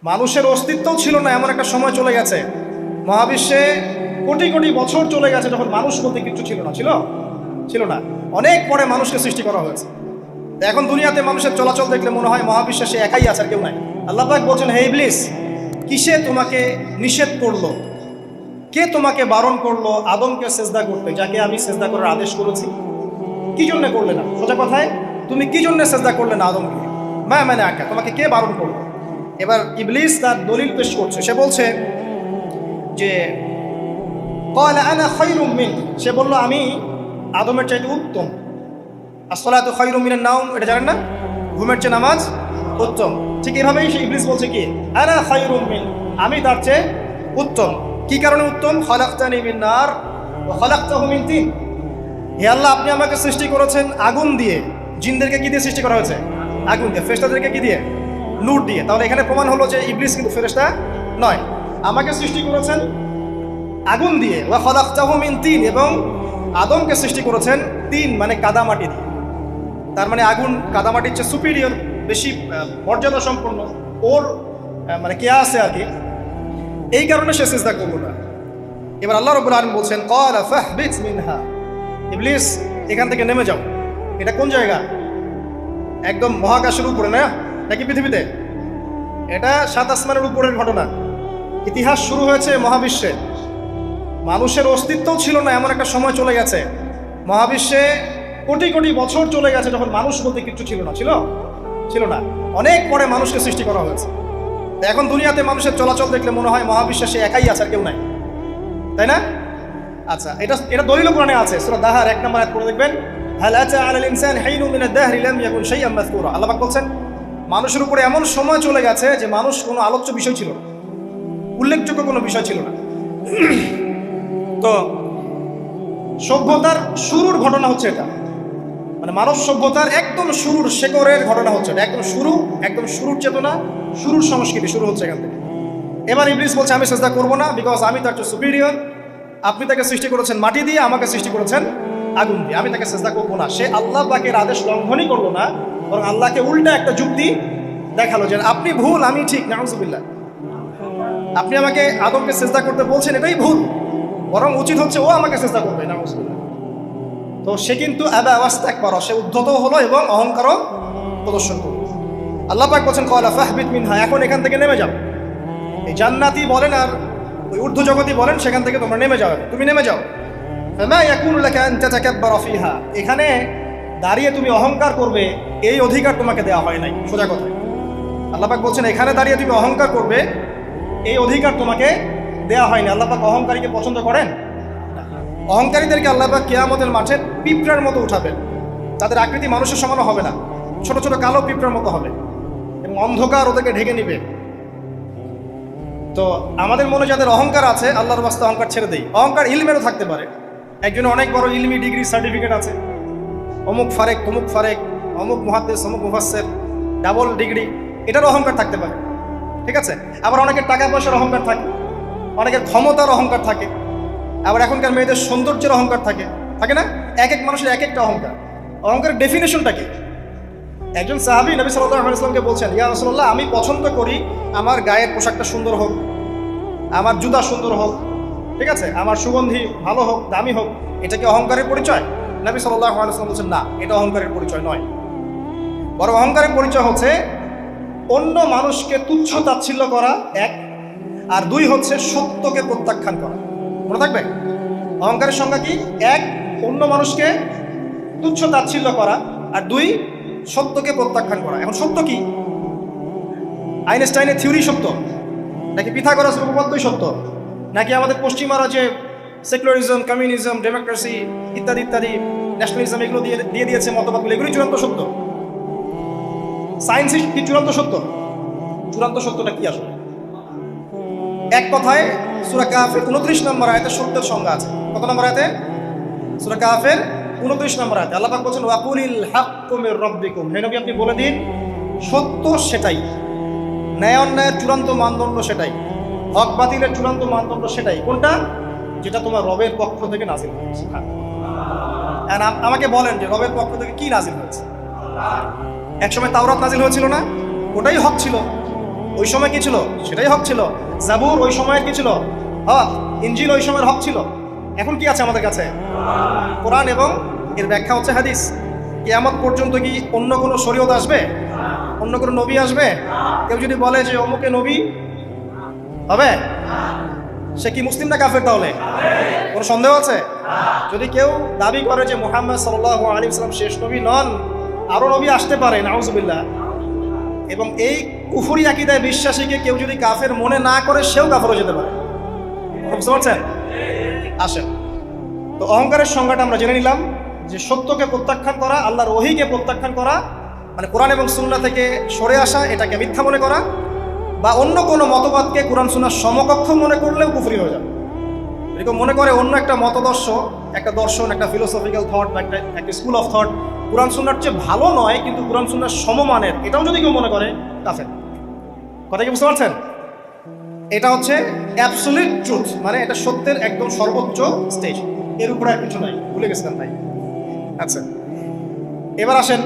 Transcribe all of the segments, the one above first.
মানুষের অস্তিত্বও ছিল না, এমন একটা সময় চলে গেছে। মহাবিশ্বে কোটি কোটি বছর চলে গেছে যখন মানুষ বলতে কিছু ছিল না। ছিল না। অনেক পরে মানুষকে সৃষ্টি করা হয়েছে। তো এখন দুনিয়াতে মানুষের চলাচল দেখলে মনে হয় মহাবিশ্বে সে একাই আছে, আর কেউ নাই। আল্লাহ পাক বলছেন, হে ইবলিস, কিসে তোমাকে নিষেধ করলো, কে তোমাকে বারণ করলো আদমকে সেজদা করতে, যাকে আমি সেজদা করার আদেশ করেছি? কি জন্য করলে না? সোজা কথায়, তুমি কি জন্য সেজদা করলে না আদমকে? মানে আঁকা, তোমাকে কে বারণ করলো? এবার ইবলিস তার দলিল পেশ করছে। সে বলছে যে ক্বালা আনা খায়রুম মিন, সে বলল আমি আদমের চাইতে উত্তম। আসসালাতু খায়রুম মিনান নাওম, এটা জানেন না? ঘুমের চেয়ে নামাজ উত্তম। ঠিক এভাবেই সে ইবলিস বলছে কি, আনা খায়রুম মিন, আমি তার চেয়ে উত্তম। কি কারণে উত্তম? খালাকতানি মিন নার ওয়া খালাকতাহু মিন তিন। হে আল্লাহ, আপনি আমাকে সৃষ্টি করেছেন আগুন দিয়ে। জিনদেরকে কি দিয়ে সৃষ্টি করা হয়েছে? আগুন দিয়ে। ফেরেশতাদেরকে কি দিয়ে? নূর দিয়ে। তাহলে এখানে প্রমাণ হলো যে ইবলিস কিন্তু ফেরেশতা নয়। আমাকে সৃষ্টি করেছেন আগুন দিয়ে, ওয়া খালাকতাহু মিন তিন, এবং আদমকে সৃষ্টি করেছেন তিন মানে কাদামাটি দিয়ে। তার মানে আগুন কাদামাটির চেয়ে সুপিরিয়র, বেশি মর্যাদা সম্পন্ন, ওর মানে কে আছে আর কি। এই কারণে সে সিজদা করল না। এবার আল্লাহ রাব্বুল আলামিন বলছেন, ক্বালা ফাহবিত মিনহা, ইবলিস এখান থেকে নেমে যাও। এটা কোন জায়গা? একদম মহাকাশের উপরে না, নাকি পৃথিবীতে? এটা 7 আসমানের উপরের ঘটনা। ইতিহাস শুরু হয়েছে মহাবিশ্বে। মানুষের অস্তিত্বও ছিল না, এমন একটা সময় চলে গেছে। মহাবিশ্বে কোটি কোটি বছর চলে গেছে যখন মানুষ বলতে কিছু ছিল না। ছিল না। অনেক পরে মানুষকে সৃষ্টি করা হয়েছে। তো এখন দুনিয়াতে মানুষের চলাচল দেখলে মনে হয় মহাবিশ্বে সে একাই আছে, আর কেউ নাই। তাই না? আচ্ছা, এটা দলিল কোরআনে আছে। সূরা দাহার 1 নম্বর আয়াত পড়ে দেখবেন, হাল আতা আলাল ইনসানি হাইনুম মিনাদ দাহরি লাম ইয়াকুন শাইআন মাযকুরা। আল্লাহ পাক বলছেন, মানুষের উপরে এমন সময় চলে গেছে যে মানুষ কোনো আলোচ্য বিষয় ছিল না, উল্লেখযোগ্য কোনো বিষয় ছিল না। তো সভ্যতার শুরুর ঘটনা হচ্ছে এটা, মানে মানব সভ্যতার একদম শুরুর শেকড়ের ঘটনা হচ্ছে এটা। একদম শুরুর চেতনা, শুরুর সংস্কৃতি শুরু হচ্ছে এখান থেকে। এবার ইবলিস বলছে, আমি সেজদা করবো না, বিকজ আমি তার চেয়ে সুপিরিয়র। আপনি তাকে সৃষ্টি করেছেন মাটি দিয়ে, আমাকে সৃষ্টি করেছেন আগুন দিয়ে, আমি তাকে সেজদা করবো না। সে আল্লাহ পাকের আদেশ লঙ্ঘনই করলো না, বরং আল্লাহকে উল্টা একটা যুক্তি দেখালো যে আপনি ভুল, আমি ঠিক। নাউজুবিল্লাহ, আপনি আমাকে আদমকে সেজদা করতে বলছেন, এটাই ভুল, বরং উচিত হচ্ছে ও আমাকে সেজদা করবে। নাউজুবিল্লাহ। তো সে কিন্তু আবা ওয়াস্তাকবার, সে উদ্ধত হলো এবং অহংকারও প্রদর্শন করলো। আল্লাহ পাক বলছেন, ক্বালা ফাহবিত মিনহা, এখন এখান থেকে নেমে যাও। এই জান্নাতি বলেন আর ওই ঊর্ধ্ব জগতই বলেন, সেখান থেকে তোমরা নেমে যাও, তুমি নেমে যাও। ফামা ইয়াকুনু লাকা আন তাতাকাব্বারা ফিহা, এখানে দাঁড়িয়ে তুমি অহংকার করবে এই অধিকার তোমাকে দেওয়া হয় নাই। সোজা কথা, আল্লাহ পাক বলছেন এখানে দাঁড়িয়ে তুমি অহংকার করবে এই অধিকার তোমাকে দেওয়া হয়নি। আল্লাহ পাক অহংকারীকে পছন্দ করেন? অহংকারীদেরকে আল্লাহ পাক কিয়ামতের মাঠে পিঁপড়ার মতো উঠাবেন। তাদের আকৃতি মানুষের সমানও হবে না, ছোট ছোট কালো পিঁপড়ার মতো হবে, এবং অন্ধকার ওদেরকে ঢেকে নিবে। তো আমাদের মনে যাদের অহংকার আছে, আল্লাহর রাস্তায় অহংকার ছেড়ে দেই। অহংকার ইলমেরও থাকতে পারে। একজনের অনেক বড় ইলমি ডিগ্রি সার্টিফিকেট আছে, অমুক ফারেক তমুক ফারেক, অমুক মুহাদ্দিস অমুক মুফাসসির, ডাবল ডিগ্রি, এটার অহংকার থাকতে পারে। ঠিক আছে? আবার অনেকের টাকা পয়সার অহংকার থাকে, অনেকের ক্ষমতার অহংকার থাকে, আবার এখনকার মেয়েদের সৌন্দর্যের অহংকার থাকে না? এক এক মানুষের এক একটা অহংকার। অহংকারের ডেফিনেশনটা কি? একজন সাহাবী নবী সাল্লাল্লাহু আলাইহি ওয়াসাল্লামকে বলছেন, ইয়া রাসূলুল্লাহ, আমি পছন্দ করি আমার গায়ের পোশাকটা সুন্দর হোক, আমার জুতা সুন্দর হোক, ঠিক আছে, আমার সুগন্ধি ভালো হোক, দামি হোক, এটা কি অহংকারের পরিচয়? নবী সাল্লাল্লাহু আলাইহি ওয়াসাল্লাম বলছেন, না, এটা অহংকারের পরিচয় নয়। বরং অহংকারের পরিচয় হচ্ছে অন্য মানুষকে তুচ্ছ তাচ্ছিল্য করা, এক, আর দুই হচ্ছে সত্যকে প্রত্যাখ্যান করা। মনে থাকবে অহংকারের সংজ্ঞা কি? এক, অন্য মানুষকে তুচ্ছ তাচ্ছিল্য করা, আর দুই, সত্যকে প্রত্যাখ্যান করা। এখন সত্য কি? আইনস্টাইনের থিওরি সত্য, নাকি পিথাগোরাসের উপপাদ্যই সত্য, নাকি আমাদের পশ্চিমারা যে সেকুলারিজম, কমিউনিজম, ডেমোক্রেসি ইত্যাদি ইত্যাদি, ন্যাশনালিজম এগুলো দিয়ে দিয়েছে মতবাদগুলো, এগুলোই চূড়ান্ত সত্য? সায়েন্সই কি চূড়ান্ত সত্য? চূড়ান্ত সত্যটা কি আসলে? এক কথায় সূরা কাহফের 29 নম্বর আয়াতে সত্যের সংজ্ঞা আছে। কত নম্বর আয়াতে? সূরা কাহফের 29 নম্বর আয়াতে আল্লাহ পাক বলেছেন, ওয়াকুলিল হাক্কু মির রাব্বিকুম, হে নবী আপনি বলে দিন সত্য সেটাই, ন্যায় অন্যায়ের চূড়ান্ত মানদণ্ড সেটাই, হক বাতিলের চূড়ান্ত মানদণ্ড সেটাই। কোনটা? যেটা তোমার রবের পক্ষ থেকে নাজিল হয়েছে। আমাকে বলেন যে রবের পক্ষ থেকে কি নাজিল হয়েছে? একসময় তাওরাত নাজিল হয়েছিল না? ওটাই হক ছিল, ওই সময় কি ছিল? সেটাই হক ছিল। জাবুর ওই সময়ের কি ছিল? হক। ইনজিল ওই সময়ের হক ছিল। এখন কি আছে আমাদের কাছে? কোরআন এবং এর ব্যাখ্যা হচ্ছে হাদিস। কিয়ামত পর্যন্ত কি অন্য কোনো শরীয়ত আসবে? অন্য কোনো নবী আসবে? কেউ যদি বলে যে অমুকে নবী হবে, সে কি মুসলিম না কাফের? তাহলে কোনো সন্দেহ আছে? যদি কেউ দাবি করে যে মুহাম্মদ সাল্লাল্লাহু আলাইহি ওয়াসাল্লাম শেষ নবী নন, আরো নবী আসতে পারে, নাউজুবিল্লাহ, এবং এই কুফরি আকীদায় বিশ্বাসীকে কেউ যদি কাফের মনে না করে, সেও কাফের হয়ে যেতে পারে। বুঝতে পারছেন? আসেন, তো অহংকারের সংজ্ঞাটা আমরা জেনে নিলাম যে সত্যকে প্রত্যাখ্যান করা, আল্লাহর ওহীকে প্রত্যাখ্যান করা, মানে কোরআন এবং সুন্নাহ থেকে সরে আসা, এটাকে মিথ্যা মনে করা, বা অন্য কোনো মতবাদকে কোরআন সুন্নাহর সমকক্ষ মনে করলেও কুফরি হয়ে যাবে। এরকম মনে করে অন্য একটা মতদর্শ, একটা দর্শন, একটা ফিলোসফিক্যাল থট বা একটা স্কুল অফ থট কোরআন সুন্নাহর চেয়ে ভালো নয় কিন্তু কোরআন সুন্নাহর সমমানের, এটাও যদি কেউ মনে করে কাফের। কথা কি বুঝতে পারছেন? এটা হচ্ছে অ্যাবসলিউট ট্রুথ, মানে এটা সত্যের একদম সর্বোচ্চ স্টেজ, এর উপরে আর কিছু নাই। ভুলে গেছিলাম ভাই। আচ্ছা, এবার আসেন,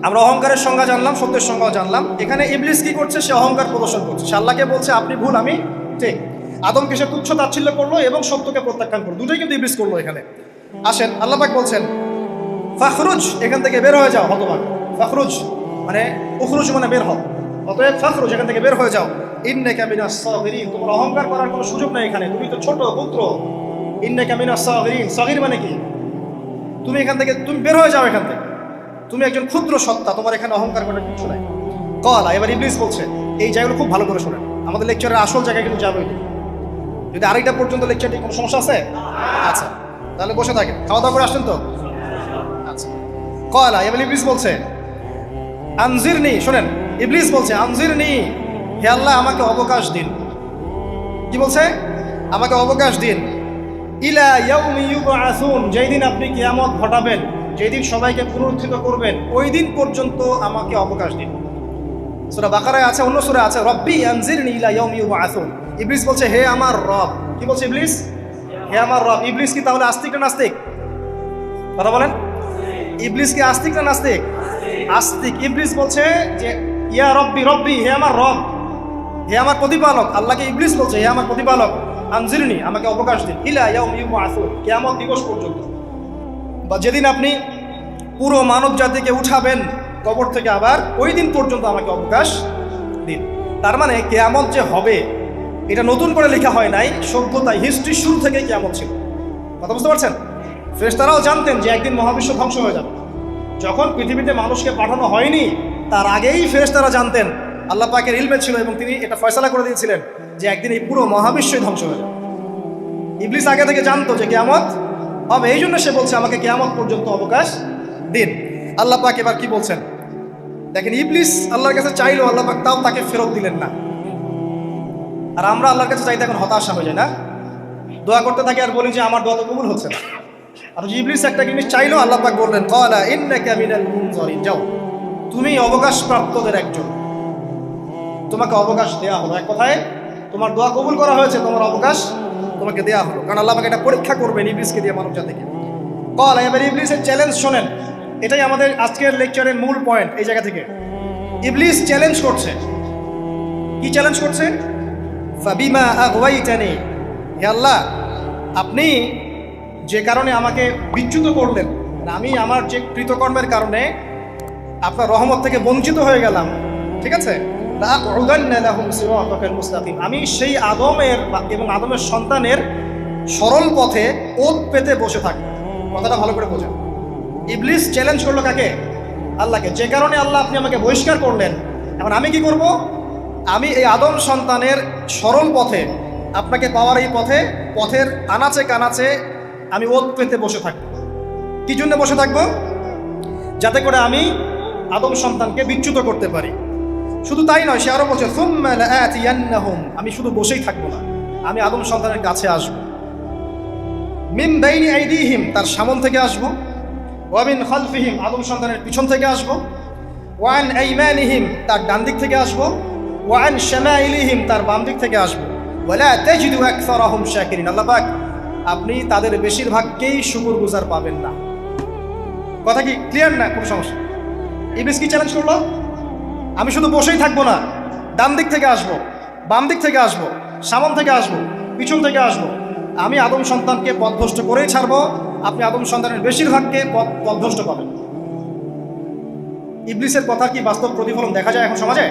আমরা অহংকারের সংজ্ঞা জানলাম, সত্যের সংজ্ঞা জানলাম। এখানে ইবলিস কি করছে? সে অহংকার প্রদর্শন করছে। সে আল্লাহকে বলছে আপনি ভুল, আমি ঠিক। আদমকে সে তুচ্ছ তাচ্ছিল্য করলো এবং সত্যকে প্রত্যাখ্যান করলো, দুটোই কিন্তু ইবলিস করলো এখানে। আসেন, আল্লাহ পাক বলছেন ফাখরুজ, এখান থেকে বের হয়ে যাও হতভাগ। ফাখরুজ মানে উখরুজ মানে বের হও, অতএব ফাখরুজ, এখান থেকে বের হয়ে যাও। ইন্নাকা মিনাস সাগিরিন, তোমার অহংকার করার কোনো সুযোগ নেই এখানে, তুমি তো ছোট পুত্র। ইন্নাকা মিনাস সাগিরিন, সাগির মানে কি? তুমি এখান থেকে, তুমি বের হয়ে যাও এখান থেকে, তুমি একজন ক্ষুদ্র সত্তা, তোমার এখানে অহংকার করার কিছু নাই। কলা, এবার ইবলিস বলছে, এই জায়গাগুলো খুব ভালো করে শোনেন, আমাদের লেকচারের আসল জায়গায় কিন্তু যাবে। যদি আড়াইটা পর্যন্ত লেকচারটি কোনো সমস্যা আছে? আচ্ছা, তাহলে বসে থাকেন, খাওয়া দাওয়া করে আসছেন তো? আচ্ছা, কলা, এবার ইবলিস বলছে আনজিরনি, শোনেন, ইবলিস বলছে আনজিরনি, হে আল্লাহ আমাকে অবকাশ দিন। কি বলছে? আমাকে অবকাশ দিন। ইলা ইয়াউমি ইউবআসুন, যেই দিন আপনি কিয়ামত ঘটাবেন, যেই দিন সবাইকে পুনরুত্থিত করবেন, ওই দিন পর্যন্ত আমাকে অবকাশ দিন। সূরা বাকারায় আছে, অন্য সূরা আছে, রব্বি আনজিরনি ইলা ইয়াউমি ইউবআসুন। ইবলিস বলছে হে আমার রব। কি বলছে ইবলিস? হে আমার রব। ইবলিস কি তাহলে আস্তিক না নাস্তিক? কথা বলেন, ইবলিস কি আস্তিক না নাস্তিক? আস্তিক। ইবলিস বলছে যে ইয়া রব্বি, রব্বি, হে আমার রব, হে আমার প্রতিপালক। আল্লাহকে ইবলিস বলছে হে আমার প্রতিপালক, আনজিরনি, আমাকে অবকাশ দিন, ইলা ইয়াউমি ইউবআসুন, কিয়ামত দিবস পর্যন্ত, বা যেদিন আপনি পুরো মানব জাতিকে উঠাবেন কবর থেকে, আবার ওই দিন পর্যন্ত আমাকে অবকাশ দিন। তার মানে কিয়ামত যে হবে এটা নতুন করে লেখা হয় নাই, সভ্যতায় হিস্ট্রি শুরু থেকেই কিয়ামত ছিল। কথা বুঝতে পারছেন? ফেরেশতারাও জানতেন যে একদিন মহাবিশ্ব ধ্বংস হয়ে যাবে। যখন পৃথিবীতে মানুষকে পাঠানো হয়নি তার আগেই ফেরেশতারা জানতেন, আল্লাহ পাকের ইলমে ছিল এবং তিনি এটা ফয়সালা করে দিয়েছিলেন যে একদিন এই পুরো মহাবিশ্বই ধ্বংস হয়ে যাবে। ইবলিস আগে থেকে জানতো যে কিয়ামত হবে, এই জন্য সে বলছে আমাকে কিয়ামত পর্যন্ত অবকাশ দিন। আল্লাহ পাক এবার কি বলছেন দেখেন, ইবলিস আল্লাহর কাছে চাইলো, আল্লাহ পাক তাও তাকে ফেরত দিলেন না। আর আমরা আল্লাহর কাছে চাইতে এখন হতাশা হয়ে যায় না, দোয়া করতে থাকি আর বলি যে আমার দোয়া তো কবুল হচ্ছে না। আর ইবলিস একটা জিনিস চাইলো, আল্লাহ পাক বললেন ক্বালা ইন্নাকা মিনাল মুনজারিন, যাও তুমি অবকাশপ্রাপ্তদের একজন, তোমাকে অবকাশ দেয়া হলো। এক কথায় তোমার দোয়া কবুল করা হয়েছে, তোমার অবকাশ তোমাকে দেয়া হলো, কারণ আল্লাহ পাক এটা পরীক্ষা করবেন ইবলিসকে দিয়ে, মানব জাতিকে। ক্বালা, এবার ইবলিসের চ্যালেঞ্জ শোনেন, এটাই আমাদের আজকের লেকচারের মূল পয়েন্ট। এই জায়গা থেকে ইবলিস চ্যালেঞ্জ করছে। কি চ্যালেঞ্জ করছে? ফাবিমা আগওয়াইতানি, হে আল্লাহ আপনি যে কারণে আমাকে বিচ্যুত করলেন, আমি আমার যে কৃতকর্মের কারণে আপনার রহমত থেকে বঞ্চিত হয়ে গেলাম, ঠিক আছে, লাআকুদান্না লাহুম সিরাতাকাল মুস্তাকিম, আমি সেই আদমের এবং আদমের সন্তানের সরল পথে ওত পেতে বসে থাকব। কথাটা ভালো করে বোঝেন। ইবলিস চ্যালেঞ্জ করলো কাকে? আল্লাহকে। যে কারণে আল্লাহ আপনি আমাকে বহিষ্কার করলেন, এখন আমি কি করব? আমি এই আদম সন্তানের সরল পথে, আপনাকে পাওয়ার এই পথে, পথের আনাচে কানাচে আমি ওত পেতে বসে থাকব। কি জন্য বসে থাকবো? যাতে করে আমি আদম সন্তানকে বিচ্যুত করতে পারি। শুধু তাই নয়, সে আরো বলছে সুম্মা লাআতিয়ান্নাহুম, আমি শুধু বসেই থাকবো না, আমি আদম সন্তানের কাছে আসবো। মিন বাইনি আইদিহিম, তার সামন থেকে আসবো, ওয়া মিন খালফিহিম, আদম সন্তানের পিছন থেকে আসবো, ওয়া আন আইমানিহিম, তার ডান দিক থেকে আসবো, ওয়া আন শামাইলিহিম, তার বাম দিক থেকে আসবো, ওয়ালা তাজিদু আকসারাহুম শাকিরিন, আল্লাহ পাক আপনি তাদের বেশিরভাগকেই শুকরগুজার পাবেন না। কথা কি ক্লিয়ার না? কোনো সমস্যা? ইবলিস কি চ্যালেঞ্জ করলো? আমি শুধু বসেই থাকবো না, ডান দিক থেকে আসবো, বাম দিক থেকে আসবো, সামন থেকে আসবো, পিছন থেকে আসবো, আমি আদম সন্তানকে পথভ্রষ্ট করেই ছাড়বো। আপনি আদম সন্তানের বেশিরভাগকে পথভ্রষ্ট পাবেন। ইবলিসের কথা কি বাস্তব প্রতিফলন দেখা যায় এখন সমাজে?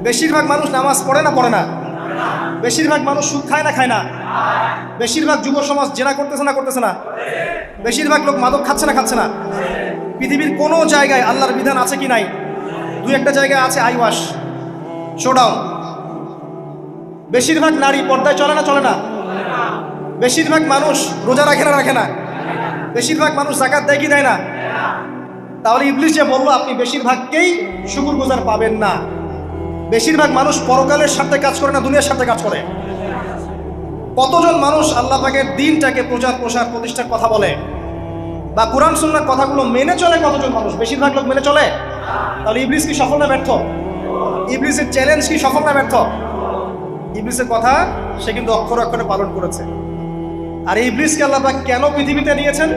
বেশিরভাগ মানুষ নামাজ পড়ে না পড়ে না? বেশিরভাগ মানুষ সুদ খায় না খায় না? বেশিরভাগ যুব সমাজ জেনা করতেছে না করতেছে না? বেশিরভাগ লোক মাদক খাচ্ছে না খাচ্ছে না? পৃথিবীর কোনো জায়গায় আল্লাহর বিধান আছে কি নাই? দুই একটা জায়গায় আছে আই ওয়াশ, শোডাউন। বেশিরভাগ নারী পর্দায় চলে না চলে না? বেশিরভাগ মানুষ রোজা রাখে না রাখে না? বেশিরভাগ মানুষ যাকাত দেয় কি দেয় না? তাহলে ইবলিস যে বললো আপনি বেশিরভাগকেই শুকরগুজার পাবেন না। বেশিরভাগ মানুষ পরকালের সাথে কাজ করে না দুনিয়ার সাথে কাজ করে? কতজন মানুষ আল্লাহ পাকের দ্বীনটাকে প্রচার প্রসার প্রতিষ্ঠার কথা বলে বা কোরআন সুন্নাহর কথাগুলো মেনে চলে? কতজন মানুষ? বেশিরভাগ লোক মেনে চলে। তাহলে ইবলিস কি সফল না ব্যর্থ? ইবলিসের চ্যালেঞ্জ কি সফল না ব্যর্থ? ইবলিসের কথা সে কিন্তু অক্ষরে অক্ষরে পালন করেছে। আর ইবলিসকে আল্লাহ পাক কেন পৃথিবীতে নিয়েছেন?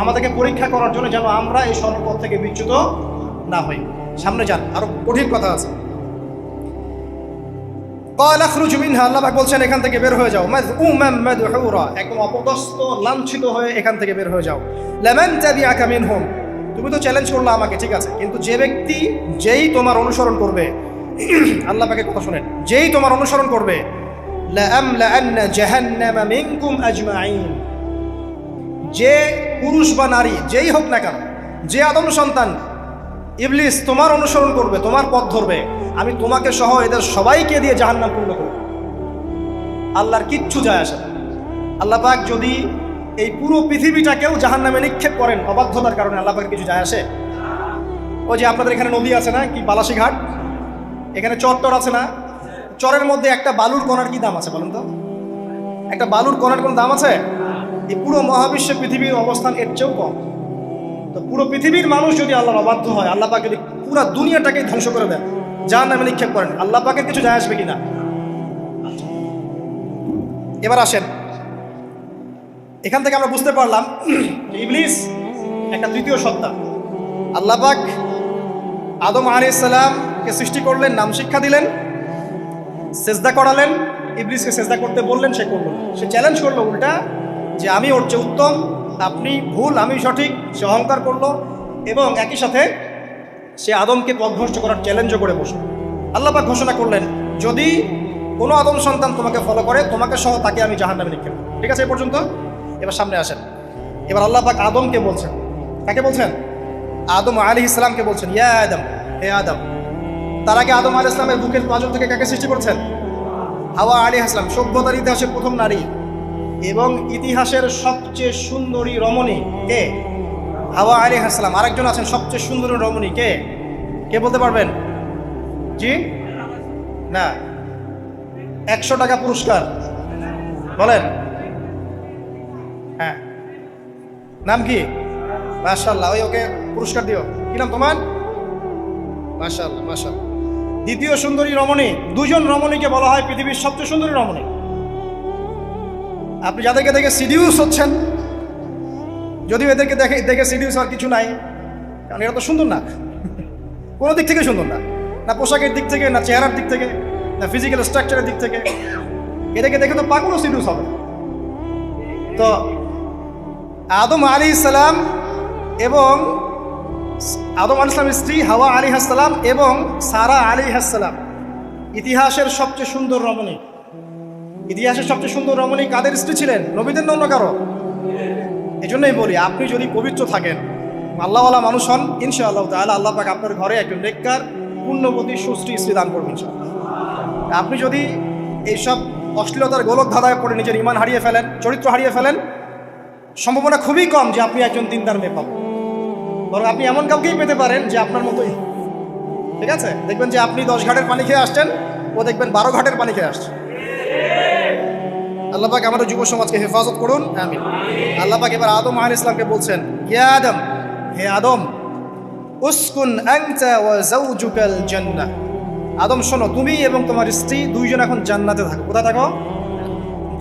আমাদেরকে পরীক্ষা করার জন্য, যেন আমরা এই সর্বপথ থেকে বিচ্যুত না হই। সামনে যান, আরো কঠিন কথা আছে। আল্লাহ পাক বলছেন এখান থেকে বের হয়ে যাও, মাযউমান মাদহুরা, একদম অপদস্থ লাঞ্ছিত হয়ে এখান থেকে বের হয়ে যাও। লামান তাবিআকা মিনহুম, তুমি তো চ্যালেঞ্জ করলে আমাকে, ঠিক আছে, কিন্তু যে ব্যক্তি যেই তোমার অনুসরণ করবে, আল্লাহ পাকের কথা শুনেন, যেই তোমার অনুসরণ করবে, লাআমলাআন্না জাহান্নামা মিনকুম আজমাইন, যে পুরুষ বা নারী যেই হোক না কেন, যে আদম সন্তান ইবলিস তোমার অনুসরণ করবে, তোমার পথ ধরবে, আমি তোমাকে সহ এদের সবাইকে দিয়ে জাহান্নাম পূর্ণ করব। আল্লাহর কিচ্ছু যায় আসে না। আল্লাহ পাক যদি এই পুরো পৃথিবীটাকেও জাহান্নামে নিক্ষেপ করেন অবাধ্যতার কারণে, আল্লাহ পাকের কিছু যায় আসে? ওই যে আপনাদের এখানে নদী আছে না, কি বালাসী ঘাট, এখানে চর আছে না, চরের মধ্যে একটা বালুর কণার কি দাম আছে বলুন তো? একটা বালুর কণার কোনো দাম আছে? এই পুরো মহাবিশ্বে পৃথিবীর অবস্থান এর চেয়েও কম। তো পুরো পৃথিবীর মানুষ যদি আল্লাহর অবাধ্য হয়, আল্লাহ পাক যদি পুরো দুনিয়াটাকে ধ্বংস করে দেন, জাহান্নামে নিক্ষেপ করেন, আল্লাহ পাকের কিছু যায় আসবে কিনা? এবার আসেন, এখান থেকে আমরা বুঝতে পারলাম যে ইবলিস একটা তৃতীয় সত্তা। আল্লাহ পাক আদম আলাইহিস সালামকে সৃষ্টি করলেন, নাম শিক্ষা দিলেন, সেজদা করালেন, ইবলিসকে সেজদা করতে বললেন, সে করলো না। সে চ্যালেঞ্জ করলো উল্টা যে আমি ওর চেয়ে উত্তম, আপনি ভুল, আমি সঠিক। সে অহংকার করলো এবং একই সাথে সে আদমকে পথভ্রষ্ট করার চ্যালেঞ্জও করে বসল। আল্লাহ পাক ঘোষণা করলেন, যদি কোনো আদম সন্তান তোমাকে ফলো করে, তোমাকে সহ তাকে আমি জাহান্নামে নিক্ষেপ করব। ঠিক আছে, এ পর্যন্ত। এবার সামনে আসেন। এবার আল্লাহ পাক আদমকে বলছেন, কাকে বলছেন? আদম আলাইহিস সালামকে বলছেন, ইয়া আদম, হে আদম। তার আগে আদম আলাইহিস সালামের বুকের পাঁজর থেকে কাকে সৃষ্টি করছেন? হাওয়া আলাইহিস সালাম, সভ্যতার ইতিহাসের প্রথম নারী এবং ইতিহাসের সবচেয়ে সুন্দরী রমণী কে? হাওয়া আলাইহিস সালাম। আরেকজন আছেন সবচেয়ে সুন্দরী রমণী, কে? কে বলতে পারবেন? জি না, 100 টাকা পুরস্কার বলেন। হ্যাঁ, নাম কি? মাশাআল্লাহ, ওই ওকে পুরস্কার দিও। কি নাম তোমার? মাশাআল্লাহ মাশাআল্লাহ। দ্বিতীয় সুন্দরী রমণী, দুজন রমণীকে বলা হয় পৃথিবীর সবচেয়ে সুন্দরী রমণী। আপনি যাদেরকে দেখে সিডিউস হচ্ছেন, যদিও এদেরকে দেখে সিডিউস হওয়ার কিছু নাই, কারণ এরা তো সুন্দর না, কোনো দিক থেকে সুন্দর না, না পোশাকের দিক থেকে, না চেহারার দিক থেকে, না ফিজিক্যাল স্ট্রাকচারের দিক থেকে। এদেরকে দেখে তো পাগলও সিডিউস হবে। তো আদম আলাইহিস সালাম এবং আদম আলাইহিস সালামের স্ত্রী হাওয়া আলাইহিস সালাম এবং সারা আলাইহিস সালাম ইতিহাসের সবচেয়ে সুন্দর রমণী। ইতিহাসের সবচেয়ে সুন্দর রমণী কাদের স্ত্রী ছিলেন? নবীদের না অন্য কারো? এই জন্যই বলি, আপনি যদি পবিত্র থাকেন, আল্লাহওয়ালা মানুষ হন, ইনশাআল্লাহ তাআলা আল্লাহ পাক আপনার ঘরে একজন নেককার পুণ্যবতী সুশ্রী স্ত্রী দান করবেন ইনশাআল্লাহ। আপনি যদি এইসব অশ্লীলতার গোলক ধাঁধায় পড়ে নিজের ঈমান হারিয়ে ফেলেন, চরিত্র হারিয়ে ফেলেন, সম্ভাবনা খুবই কম যে আপনি একজন দিনদার মেয়ে পাবেন। বরং আপনি এমন কাউকেই পেতে পারেন যে আপনার মতোই। ঠিক আছে, দেখবেন যে আপনি 10 ঘাটের পানি খেয়ে আসছেন, ও দেখবেন 12 ঘাটের পানি খেয়ে আসছে। আল্লাহ পাক আমাদের যুব সমাজকে হেফাজত করুন, আমিন। আল্লাহ পাক এবার আদম আলাইহিস সালামকে বলছেন, ইয়া আদম, হে আদম, উসকুন আনতা ওয়া যাওজুকাল জান্নাহ। আদম শোনো, তুমি এবং তোমার স্ত্রী দুইজন এখন জান্নাতে থাকো। কোথায় থাকো?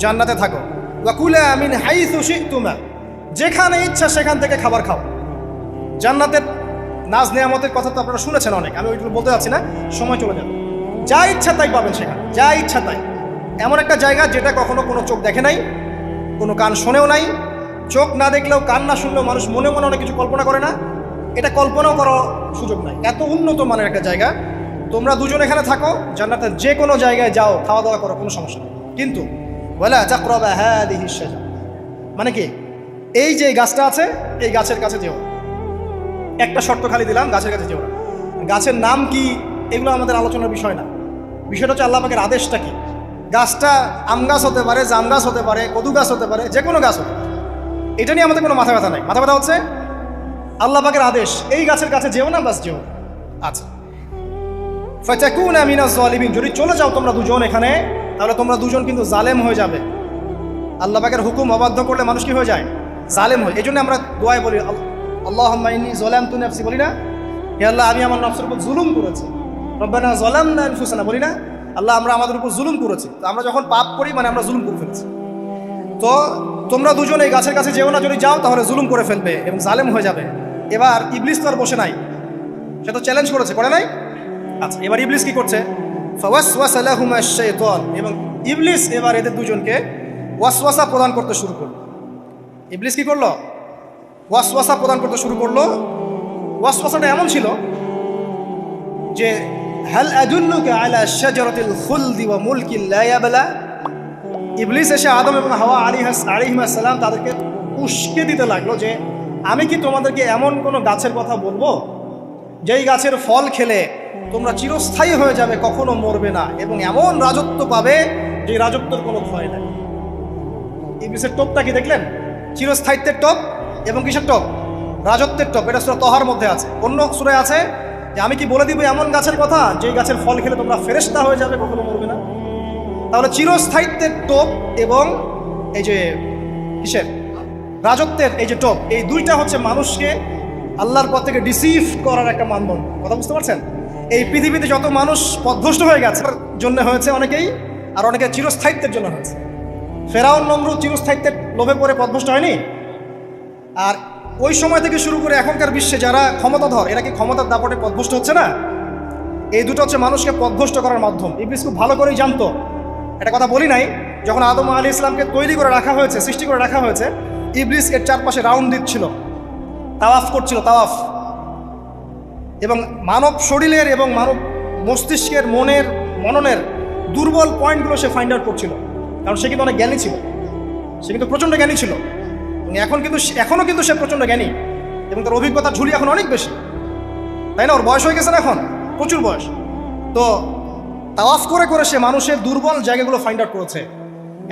জান্নাতে থাকো। ওয়া কুলা মিন হাইসু শি'তুমা, যেখানে ইচ্ছা সেখান থেকে খাবার খাও। জান্নাতের নাজ নেয়ামতের কথা তো আপনারা শুনেছেন অনেক, আমি ওইগুলো বলতে যাচ্ছি না, সময় চলে যাবে। যা ইচ্ছা তাই পাবেন সেখানে, যা ইচ্ছা তাই। এমন একটা জায়গা যেটা কখনো কোনো চোখ দেখে নাই, কোনো কান শোনেও নাই। চোখ না দেখলেও কান না শুনলেও মানুষ মনে মনে অনেক কিছু কল্পনা করে না, এটা কল্পনাও করার সুযোগ নাই। এত উন্নত মানের একটা জায়গা। তোমরা দুজন এখানে থাকো, জান্নাতের যে কোনো জায়গায় যাও, খাওয়া দাওয়া করো, কোনো সমস্যা নেই। কিন্তু ওয়ালা তাকরাবা হাদিহি শাজারা, মানে কি, এই যে গাছটা আছে এই গাছের কাছে যেও। একটা শর্ত খালি দিলাম, গাছের কাছে যেও না। গাছের নাম কি এগুলো আমাদের আলোচনার বিষয় না। বিষয়টা হচ্ছে আল্লাহ পাকের আদেশটা কি। গাছটা আম গাছ হতে পারে, জাম গাছ হতে পারে, কদু গাছ হতে পারে, যে কোনো গাছ হতে পারে, এটা নিয়ে আমাদের কোনো মাথা ব্যথা নাই। মাথা ব্যথা হচ্ছে আল্লাহ পাকের আদেশ, এই গাছের কাছে যেও না, বাস যেও। আচ্ছা, ফাতাকুনা মিনাজ জালিমিন, যদি চলে যাও তোমরা দুজন এখানে, তাহলে তোমরা দুজন কিন্তু জালেম হয়ে যাবে। আল্লাহ পাকের হুকুম অবাধ্য করলে মানুষ কি হয়ে যায়? জালেম হয়। এই জন্য আমরা দোয়ায় বলি আল্লাহুম্মা ইন্নী যালামতু নাফসি, বলি না? হে আল্লাহ, আমি আমার নফসের উপর জুলুম করেছি। রব্বানা যালামনা আনফুসানা, বলি না? আল্লাহ, আমরা আমাদের উপর জুলুম করেছি। তো আমরা যখন পাপ করি মানে আমরা জুলুম করে ফেলেছি। তো তোমরা দুজন এই গাছের কাছে যেও না, যদি যাও তাহলে জুলুম করে ফেলবে এবং জালেম হয়ে যাবে। এবার ইবলিস তো আর বসে নাই, সে তো চ্যালেঞ্জ করেছে, করে নাই? আচ্ছা, এবার ইবলিস কি করছে? ফাওয়াসওয়াসা লাহুমা আশ-শাইতান, এবং ইবলিস এবার এদের দুজনকে ওয়াসওয়াসা প্রদান করতে শুরু করলো। ইবলিস কি করলো? ওয়াসওয়াসা প্রদান করতে শুরু করলো। ওয়াসওয়াসাটা এমন ছিল যে হাল আদুল্লুকা আলা শাজারাতিল খুলদি ওয়া মুলকিন লা ইয়াবলা। ইবলিস এসে আদম এবং হাওয়া আলাইহিস সালাম তাদেরকে উস্কে দিতে লাগলো যে আমি কি তোমাদেরকে এমন কোনো গাছের কথা বলবো যেই গাছের ফল খেলে তোমরা চিরস্থায়ী হয়ে যাবে, কখনো মরবে না, এবং এমন রাজত্ব পাবে যে রাজত্বের কোনো ভয় নাই। ইবলিসের টোপটা কি দেখলেন? চিরস্থায়িত্বের টোপ এবং কিসের টোপ? রাজত্বের টোপ। এটা সূরা তহার মধ্যে আছে। অন্য সূরায় আছে যে আমি কি বলে দিব এমন গাছের কথা যেই গাছের ফল খেলে তোমরা ফেরেশতা হয়ে যাবে, কখনো মরবে না। তাহলে চিরস্থায়িত্বের টোপ এবং এই যে কিসের? রাজত্বের এই যে টোপ, এই দুইটা হচ্ছে মানুষকে আল্লাহর পথ থেকে ডিসিভ করার একটা মানদণ্ড। কথা বুঝতে পারছেন? এই পৃথিবীতে যত মানুষ পথভ্রষ্ট হয়ে গেছে জন্য হয়েছে অনেকেই, আর অনেকে চিরস্থায়িত্বের জন্য হয়েছে। ফেরাউন নমরুদ চিরস্থায়িত্বের লোভে পড়ে পথভ্রষ্ট হয়নি? আর ওই সময় থেকে শুরু করে এখনকার বিশ্বে যারা ক্ষমতাধর, এরা কি ক্ষমতার দাপটে পথভ্রষ্ট হচ্ছে না? এই দুটো হচ্ছে মানুষকে পথভ্রষ্ট করার মাধ্যম। ইবলিস খুব ভালো করেই জানতো। একটা কথা বলি নাই, যখন আদম আলাইহিস সালামকে তৈরি করে রাখা হয়েছে, সৃষ্টি করে রাখা হয়েছে, ইবলিস এর চারপাশে রাউন্ড দিচ্ছিল, তাওয়াফ করছিল, তাওয়াফ। এবং মানব শরীরের এবং মানব মস্তিষ্কের, মননের দুর্বল পয়েন্টগুলো সে ফাইন্ড আউট করছিল। কারণ সে কিন্তু অনেক জ্ঞানী ছিল, সে কিন্তু প্রচণ্ড জ্ঞানী ছিল। এবং এখনও কিন্তু সে প্রচণ্ড জ্ঞানী, এবং তার অভিজ্ঞতার ঝুলি এখন অনেক বেশি, তাই না? ওর বয়স হয়ে গেছে না এখন, প্রচুর বয়স। তো তাওয়াফ করে করে সে মানুষের দুর্বল জায়গাগুলো ফাইন্ড আউট করেছে।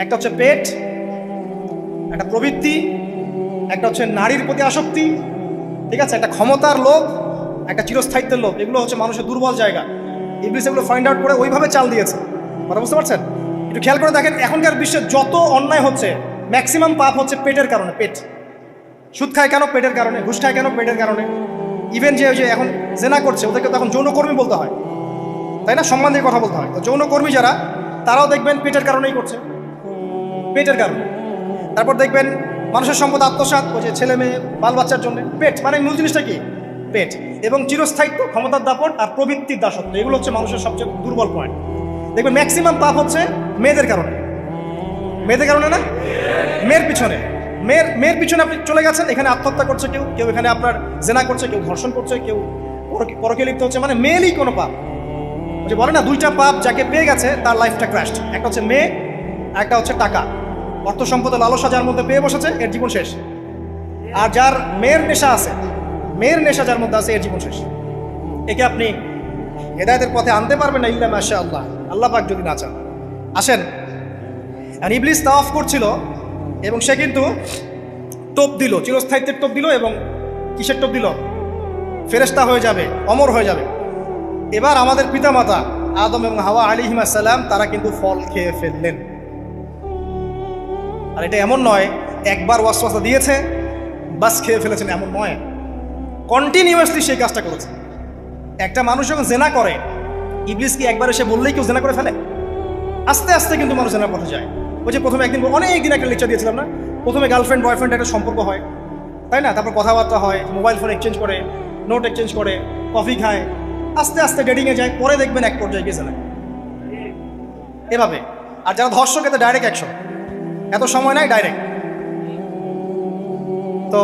একটা হচ্ছে পেট, একটা প্রবৃত্তি, একটা হচ্ছে নারীর প্রতি আসক্তি, ঠিক আছে, একটা ক্ষমতার লোভ, একটা চিরস্থায়িত্বের লোভ। এগুলো হচ্ছে মানুষের দুর্বল জায়গা। ইবলিস এগুলো ফাইন্ড আউট করে ওইভাবে চাল দিয়েছে। কথা বুঝতে পারছেন? একটু খেয়াল করে দেখেন, এখনকার বিশ্বে যত অন্যায় হচ্ছে ম্যাক্সিমাম পাপ হচ্ছে পেটের কারণে। পেট। সুদ খায় কেন? পেটের কারণে। ঘুষ খায় কেন? পেটের কারণে। ইভেন যে এখন জেনা করছে ওদেরকে তো এখন যৌনকর্মী বলতে হয়, তাই না? সম্মান দিয়ে কথা বলতে হয়। তো যৌনকর্মী যারা, তারাও দেখবেন পেটের কারণেই করছে, পেটের কারণে। তারপর দেখবেন মানুষের সম্পদ আত্মসাৎ, ওই যে ছেলে মেয়ে বাল বাচ্চার জন্য। পেট মানে মূল জিনিসটা কি? পেট। এবং চিরস্থায়িত্ব, ক্ষমতার দাপট আর প্রবৃত্তির দাসত্ব, এগুলো হচ্ছে মানুষের সবচেয়ে দুর্বল পয়েন্ট। দেখবেন ম্যাক্সিমাম পাপ হচ্ছে মেয়েদের কারণে। মেয়েদের কারণে না? মেয়ের পিছনে। মেয়ের পিছনে আপনি চলে গেছেন, এখানে আত্মহত্যা করছে কেউ, কেউ এখানে আপনার জেনা করছে, কেউ ধর্ষণ করছে, কেউ পরকে লিপ্ত হচ্ছে। মানে মেয়েরই কোনো পাপ। যে বলে না, দুইটা পাপ যাকে পেয়ে গেছে তার লাইফটা ক্র্যাশড। একটা হচ্ছে মেয়ে, একটা হচ্ছে টাকা। অর্থ সম্পদের লালসা যার মধ্যে পেয়ে বসেছে, এর জীবন শেষ। আর যার মেয়ের নেশা আছে, মেয়ের নেশা যার মধ্যে আছে, এর জীবন শেষ। একে আপনি হেদায়েতের পথে আনতে পারবেন না ইল্লা মাশাআল্লাহ, আল্লাহ পাক যদি না চান। আসেন, আর ইবলিস তাওয়াফ করছিল এবং সে কিন্তু টোপ দিল, চিরস্থায়িত্বের টোপ দিল। এবং কিসের টোপ দিল? ফেরেশতা হয়ে যাবে, অমর হয়ে যাবে। এবার আমাদের পিতামাতা আদম এবং হাওয়া আলাইহিস সালাম তারা কিন্তু ফল খেয়ে ফেললেন। আর এটা এমন নয় একবার ওয়াসওয়াসা দিয়েছে বাস খেয়ে ফেলেছেন, এমন নয়। কন্টিনিউয়াসলি সেই কাজটা করেছে। একটা মানুষ যখন জেনা করে, ইবলিস কি একবার এসে বললেই কেউ জেনা করে ফেলে? আস্তে আস্তে কিন্তু মানুষ জেনার পথে যায়। ওই যে প্রথমে অনেকদিন একটা লেকচার দিয়েছিলাম না, প্রথমে গার্লফ্রেন্ড বয়ফ্রেন্ড একটা সম্পর্ক হয়, তাই না? তারপর কথাবার্তা হয়, মোবাইল ফোন এক্সচেঞ্জ করে, নোট এক্সচেঞ্জ করে, কফি খায়, আস্তে আস্তে ডেটিংয়ে যায়, পরে দেখবেন এক পর্যায়ে গিয়ে জেনা। এভাবে। আর যারা ধর্ষক এতে ডাইরেক্ট অ্যাকশন, এত সময় নাই, ডাইরেক্ট। তো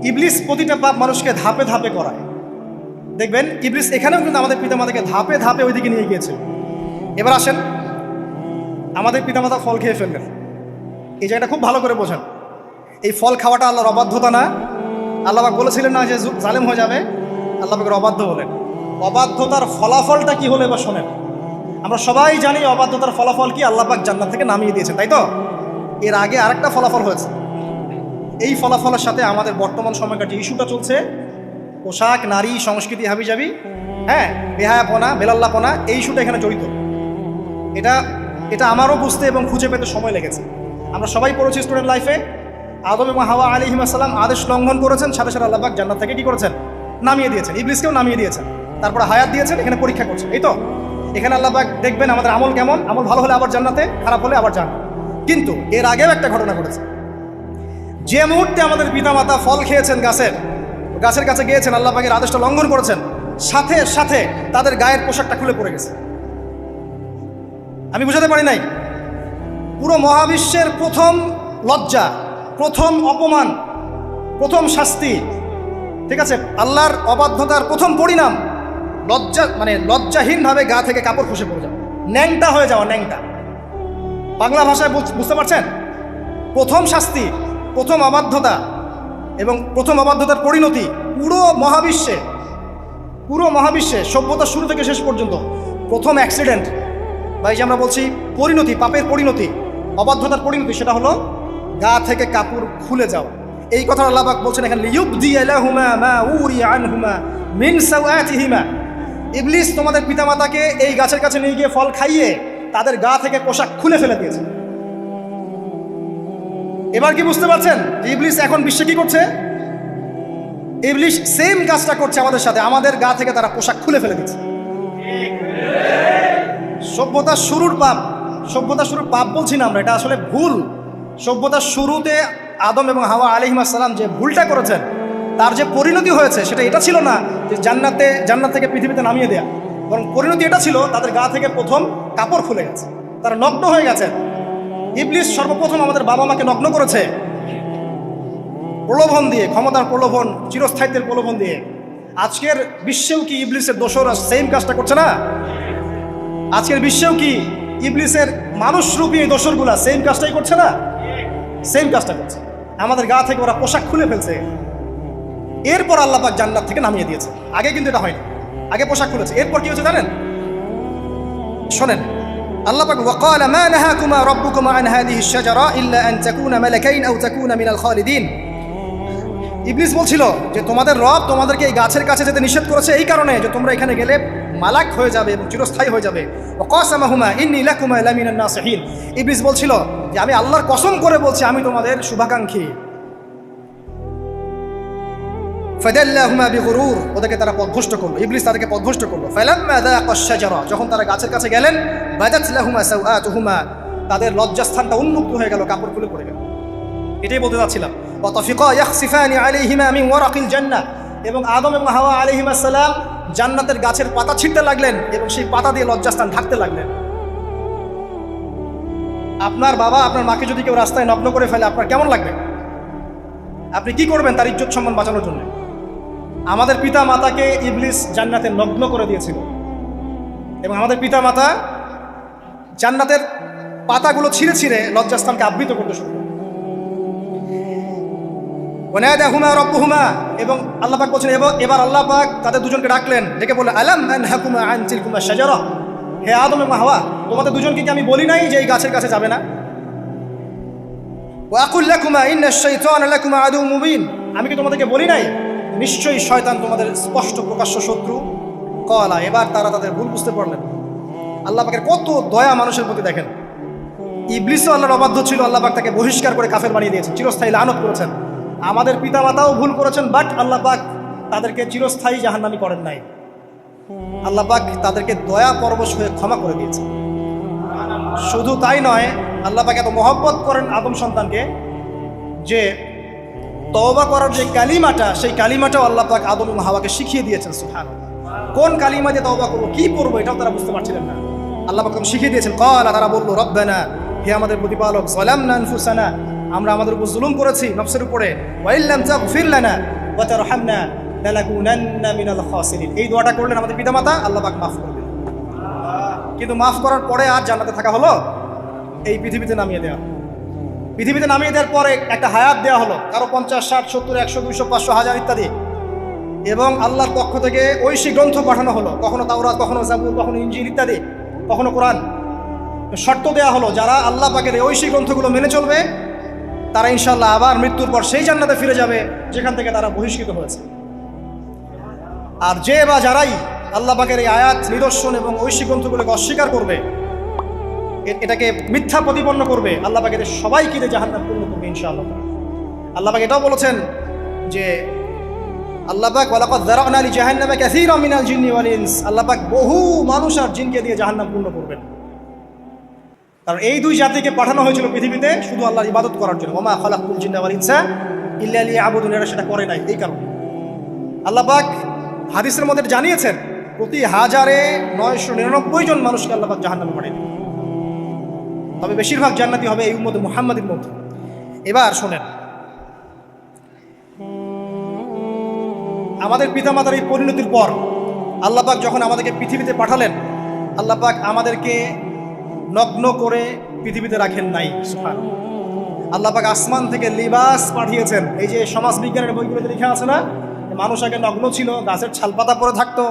ইবলিস প্রতিটা পাপ মানুষকে ধাপে ধাপে করায়। দেখবেন ইবলিস এখানেও কিন্তু আমাদের পিতামাতাকে ধাপে ধাপে ওইদিকে নিয়ে গিয়েছে। এবার আসেন, আমাদের পিতামাতা ফল খেয়ে ফেললেন, এই জায়গাটা খুব ভালো করে বোঝেন। এই ফল খাওয়াটা আল্লাহর অবাধ্যতা না? আল্লাহ পাক বলেছিলেন না যে জালেম হয়ে যাবে? আল্লাহ পাকের অবাধ্য বলেন। অবাধ্যতার ফলাফলটা কি হলো এবার শোনেন। আমরা সবাই জানি অবাধ্যতার ফলাফল কি, আল্লাহ পাক জান্নাত থেকে নামিয়ে দিয়েছেন, তাই তো? এর আগে আরেকটা ফলাফল হয়েছে। এই ফলাফলের সাথে আমাদের বর্তমান সময়কার যে ইস্যুটা চলছে, পোশাক, নারী, সংস্কৃতি, হাবিজাবি, হ্যাঁ, বেহায়াপনা, বেলাল্লাপনা, এই ইস্যুটা এখানে জড়িত। এটা আমারও বুঝতে এবং খুঁজে পেতে সময় লেগেছে। আমরা সবাই পড়েছি স্টুডেন্ট লাইফে, আদম এবং হাওয়া আলাইহিস সালাম আদেশ লঙ্ঘন করেছেন, সাথে সাথে আল্লাহ পাক জান্নাত থেকে কি করেছেন? নামিয়ে দিয়েছেন। ইবলিসকেও নামিয়ে দিয়েছেন, তারপরে হায়াত দিয়েছেন, এখানে পরীক্ষা করছেন, এই তো। এখানে আল্লাহ পাক দেখবেন আমাদের আমল কেমন, আমল ভালো হলে আবার জান্নাতে, খারাপ হলে আবার জান্নাত। কিন্তু এর আগেও একটা ঘটনা ঘটেছে। যে মুহূর্তে আমাদের পিতামাতা ফল খেয়েছেন গাছের কাছে গিয়েছেন, আল্লাহ পাকের আদেশটা লঙ্ঘন করেছেন, সাথে সাথে তাদের গায়ের পোশাকটা খুলে পড়ে গেছে। আমি বুঝাতে পারি নাই? পুরো মহাবিশ্বের প্রথম লজ্জা, প্রথম অপমান, প্রথম শাস্তি, ঠিক আছে, আল্লাহর অবাধ্যতার প্রথম পরিণাম লজ্জাহীনভাবে গা থেকে কাপড় খসে পড়ে যাওয়া, ন্যাংটা হয়ে যাওয়া। ন্যাংটা বাংলা ভাষায় বুঝতে পারছেন? প্রথম শাস্তি, প্রথম অবাধ্যতা এবং প্রথম অবাধ্যতার পরিণতি পুরো মহাবিশ্বে সভ্যতার শুরু থেকে শেষ পর্যন্ত প্রথম অ্যাক্সিডেন্ট, বা এই যে আমরা বলছি পরিণতি, পাপের পরিণতি, অবাধ্যতার পরিণতি, সেটা হলো গা থেকে কাপড় খুলে যাওয়া। এই কথা আল্লাহ পাক বলছেন এখানে, লিয়ুবদিয়া লাহুমা মা উরিয়া আনহুমা মিন সাওয়াতিহিমা। ইবলিস তোমাদের পিতামাতাকে এই গাছের কাছে নিয়ে গিয়ে ফল খাইয়ে তাদের গা থেকে পোশাক খুলে ফেলে দিয়েছে। এবার কি বুঝতে পারছেন যে ইবলিস এখন বিশ্বে কি করছে? ইবলিস সেম কাজটা করছে আমাদের সাথে, আমাদের গা থেকে তারা পোশাক খুলে ফেলে দিচ্ছে। সভ্যতার শুরুর পাপ বলছি না আমরা, এটা আসলে ভুল। সভ্যতার শুরুতে আদম এবং হাওয়া আলাইহিস সালাম যে ভুলটা করেছেন, তার যে পরিণতি হয়েছে সেটা এটা ছিল না যে জান্নাত থেকে পৃথিবীতে নামিয়ে দেয়া, বরং পরিণতি এটা ছিল তাদের গা থেকে প্রথম কাপড় খুলে গেছে, তারা নগ্ন হয়ে গেছে। ইবলিস সর্বপ্রথম আমাদের বাবা মাকে নগ্ন করেছে প্রলোভন দিয়ে, ক্ষমতার প্রলোভন, চিরস্থায়িত্বের প্রলোভন দিয়ে। আজকের বিশ্বেও কি ইবলিসের দোসররা সেম কাজটা করছে না? আজকের বিশ্বেও কি ইবলিসের মানুষরূপী এই দোসরগুলা সেম কাজটাই করছে না? সেম কাজটা করছে। আমাদের গা থেকে ওরা পোশাক খুলে ফেলছে, এরপর আল্লাহ পাক জান্নাত থেকে নামিয়ে দিয়েছে। আগে কিন্তু এটা হয়নি, আগে পোশাক খুলেছে। এরপর কি হচ্ছে জানেন? শোনেন, আল্লাহ পাক ওয়াকালা মা নাহাকুমা রাব্বুকুমা আন হাযিহি আশ-শাজারা ইল্লা আন তাকুনা মালাকাইন আও তাকুনা মিনাল খালিদিন। ইবলিস বলছিল যে তোমাদের রব তোমাদেরকে এই গাছের কাছে যেতে নিষেধ করেছে এই কারণে যে তোমরা এখানে গেলে মালাক হয়ে যাবে এবং চিরস্থায়ী হয়ে যাবে। ওয়াকাসামাহুমা ইন্নী লাকুমা লামিনান নাসিহিন। ইবলিস বলছিল যে আমি আল্লাহর কসম করে বলছি আমি তোমাদের শুভাকাঙ্ক্ষী। ফাদাল্লাহুমা বিগুরুর, ওদেরকে তারা পথভ্রষ্ট করলো, ইবলিস তাদেরকে পথভ্রষ্ট করলো। ফালাম্মা যাকাশ শাজারা, যখন তারা গাছের কাছে গেলেন, বাদাত লাহুমা সাওআতুহুমা, তাদের লজ্জাস্থানটা উন্মুক্ত হয়ে গেল, কাপড় খুলে পড়ে গেল। এটাই বলতে যাচ্ছিলাম। ওয়া তাফিকা ইয়াখসিফানি আলাইহিমা মিন ওয়ারাকিল জান্নাহ, এবং আদম এবং হাওয়া আলাইহিস সালাম জান্নাতের গাছের পাতা ছিঁড়তে লাগলেন এবং সেই পাতা দিয়ে লজ্জাস্থান ঢাকতে লাগলেন। আপনার বাবা আপনার মাকে যদি কেউ রাস্তায় নগ্ন করে ফেলে আপনার কেমন লাগবে? আপনি কি করবেন তার ইজ্জত সম্মান বাঁচানোর জন্য? আমাদের পিতা মাতাকে ইবলিস জান্নাতে নগ্ন করে দিয়েছিল এবং আমাদের পিতা মাতা জান্নাতের পাতাগুলো ছিঁড়ে ছিঁড়ে লজ্জাস্থানকে আবৃত করতে শুরু করে। ওয়ানাদাহুমা রাব্বুহুমা, এবং আল্লাহ পাক বলছেন এবার আল্লাহ পাক তাদের দুজনকে ডাকলেন, ডেকে বলে আলাম আনহাকুমা আন তিলকুমা শাজারা, হে আদম এবং হাওয়া তোমাদের দুজনকে কি আমি বলি নাই যে এই গাছের কাছে যাবে না? ওয়া আকুল লাকুমা ইন্নাশ শাইতানা লাকুমা আদুউম মুবিন, আমি কি তোমাদেরকে বলি নাই নিশ্চয়ই শয়তান তোমাদের স্পষ্ট প্রকাশ্য শত্রু? ক্বালা, এবার তারা তাদের ভুল বুঝতে পারলেন। আল্লাহ পাকের কত দয়া মানুষের প্রতি দেখেন। ইবলিসও আল্লাহর অবাধ্য ছিল, আল্লাহ পাক তাকে বহিষ্কার করে কাফের বানিয়ে দিয়েছেন, চিরস্থায়ী লানত করেছেন। আমাদের পিতামাতাও ভুল করেছেন, বাট আল্লাহ পাক তাদেরকে চিরস্থায়ী জাহান্নামী করেন নাই। আল্লাহ পাক তাদেরকে দয়া পরবশ হয়ে ক্ষমা করে দিয়েছেন। শুধু তাই নয়, আল্লাহ পাক এত মহব্বত করেন আদম সন্তানকে যে তওবা করার যে কালিমাটা, সেই কালিমাটাও আল্লাহ পাক আদম এবং হাওয়াকে শিখিয়ে দিয়েছেন। সুবহানাল্লাহ। কোন কালিমা দিয়ে তওবা করবো, কি পড়বো, এটাও তারা বুঝতে পারছিলেন না। আল্লাহ পাক শিখিয়ে দিয়েছেন, ক্বালা, তারা বলল, রব্বানা, হে আমাদের প্রতিপালক, যালামনা আনফুসানা, আমরা আমাদের উপর জুলুম করেছি, নফসের উপরে, ওয়া ইল্লাম তাগফির লানা ওয়া তারহামনা লানাকুনান্না মিনাল খাসিরিন। এই দোয়াটা করলেন আমাদের পিতামাতা, আল্লাহ পাক মাফ করে দিলেন। কিন্তু মাফ করার পরে আর জান্নাতে থাকা হলো? এই পৃথিবীতে নামিয়ে দেওয়া। পৃথিবীতে নামিয়ে দেওয়ার পরে একটা হায়াত দেওয়া হলো, কারো 50, 60, 70, 100, 200, 500, 1000 ইত্যাদি। এবং আল্লাহর পক্ষ থেকে ঐশী গ্রন্থ পাঠানো হলো, কখনো তাওরাত, কখনো জাবুর, কখনো ইনজিল ইত্যাদি, কখনো কোরআন। শর্ত দেওয়া হলো, যারা আল্লাহ পাকের এই ঐশী গ্রন্থগুলো মেনে চলবে তারা ইনশাআল্লাহ আবার মৃত্যুর পর সেই জান্নাতে ফিরে যাবে যেখান থেকে তারা বহিষ্কৃত হয়েছে। আর যে বা যারাই আল্লাহ পাকের এই আয়াত, নিদর্শন এবং ঐশী গ্রন্থগুলোকে অস্বীকার করবে, এটাকে মিথ্যা প্রতিপন্ন করবে, আল্লাহ পাক এদের সবাইকে জাহান্নাম পূর্ণ করবে ইনশাআল্লাহ। আল্লাহ পাক এটাও বলেছেন যে আল্লাহ পাক ওয়ালাকাদ যারা'না লি জাহান্নামা কাসীরাম মিনাল জিন্নি ওয়াল ইনস, আল্লাহ পাক বহু মানুষ আর জিনকে দিয়ে জাহান্নাম পূর্ণ করবেন। কারণ এই দুই জাতিকে পাঠানো হয়েছিল পৃথিবীতে শুধু আল্লাহর ইবাদত করার জন্য। ওয়া মা খালাকতুল জিন্না ওয়াল ইনসা ইল্লা লিয়াবুদুন, এরা সেটা করে নাই। এই কারণে আল্লাহ পাক হাদিসের মধ্যে জানিয়েছেন প্রতি 1000-999 জন মানুষকে আল্লাহ পাক জাহান্নামে পাঠিয়ে দেবেন। তবে বেশিরভাগ জান্নাতি হবে এই উম্মতে মুহাম্মাদের মধ্যে। এবার শোনেন, আমাদের পিতামাতার এই পরিণতির পর আল্লাহ পাক যখন আমাদেরকে পৃথিবীতে পাঠালেন, আল্লাহ পাক আমাদেরকে নগ্ন করে পৃথিবীতে রাখেন নাই। সুবহানাল্লাহ। আল্লাহ পাক আসমান থেকে লিবাস পাঠিয়েছেন। এই যে সমাজ বিজ্ঞানের বইগুলোতে লেখা আছে না, মানুষ আগে নগ্ন ছিল, গাছের ছালপাতা পরে থাকতো,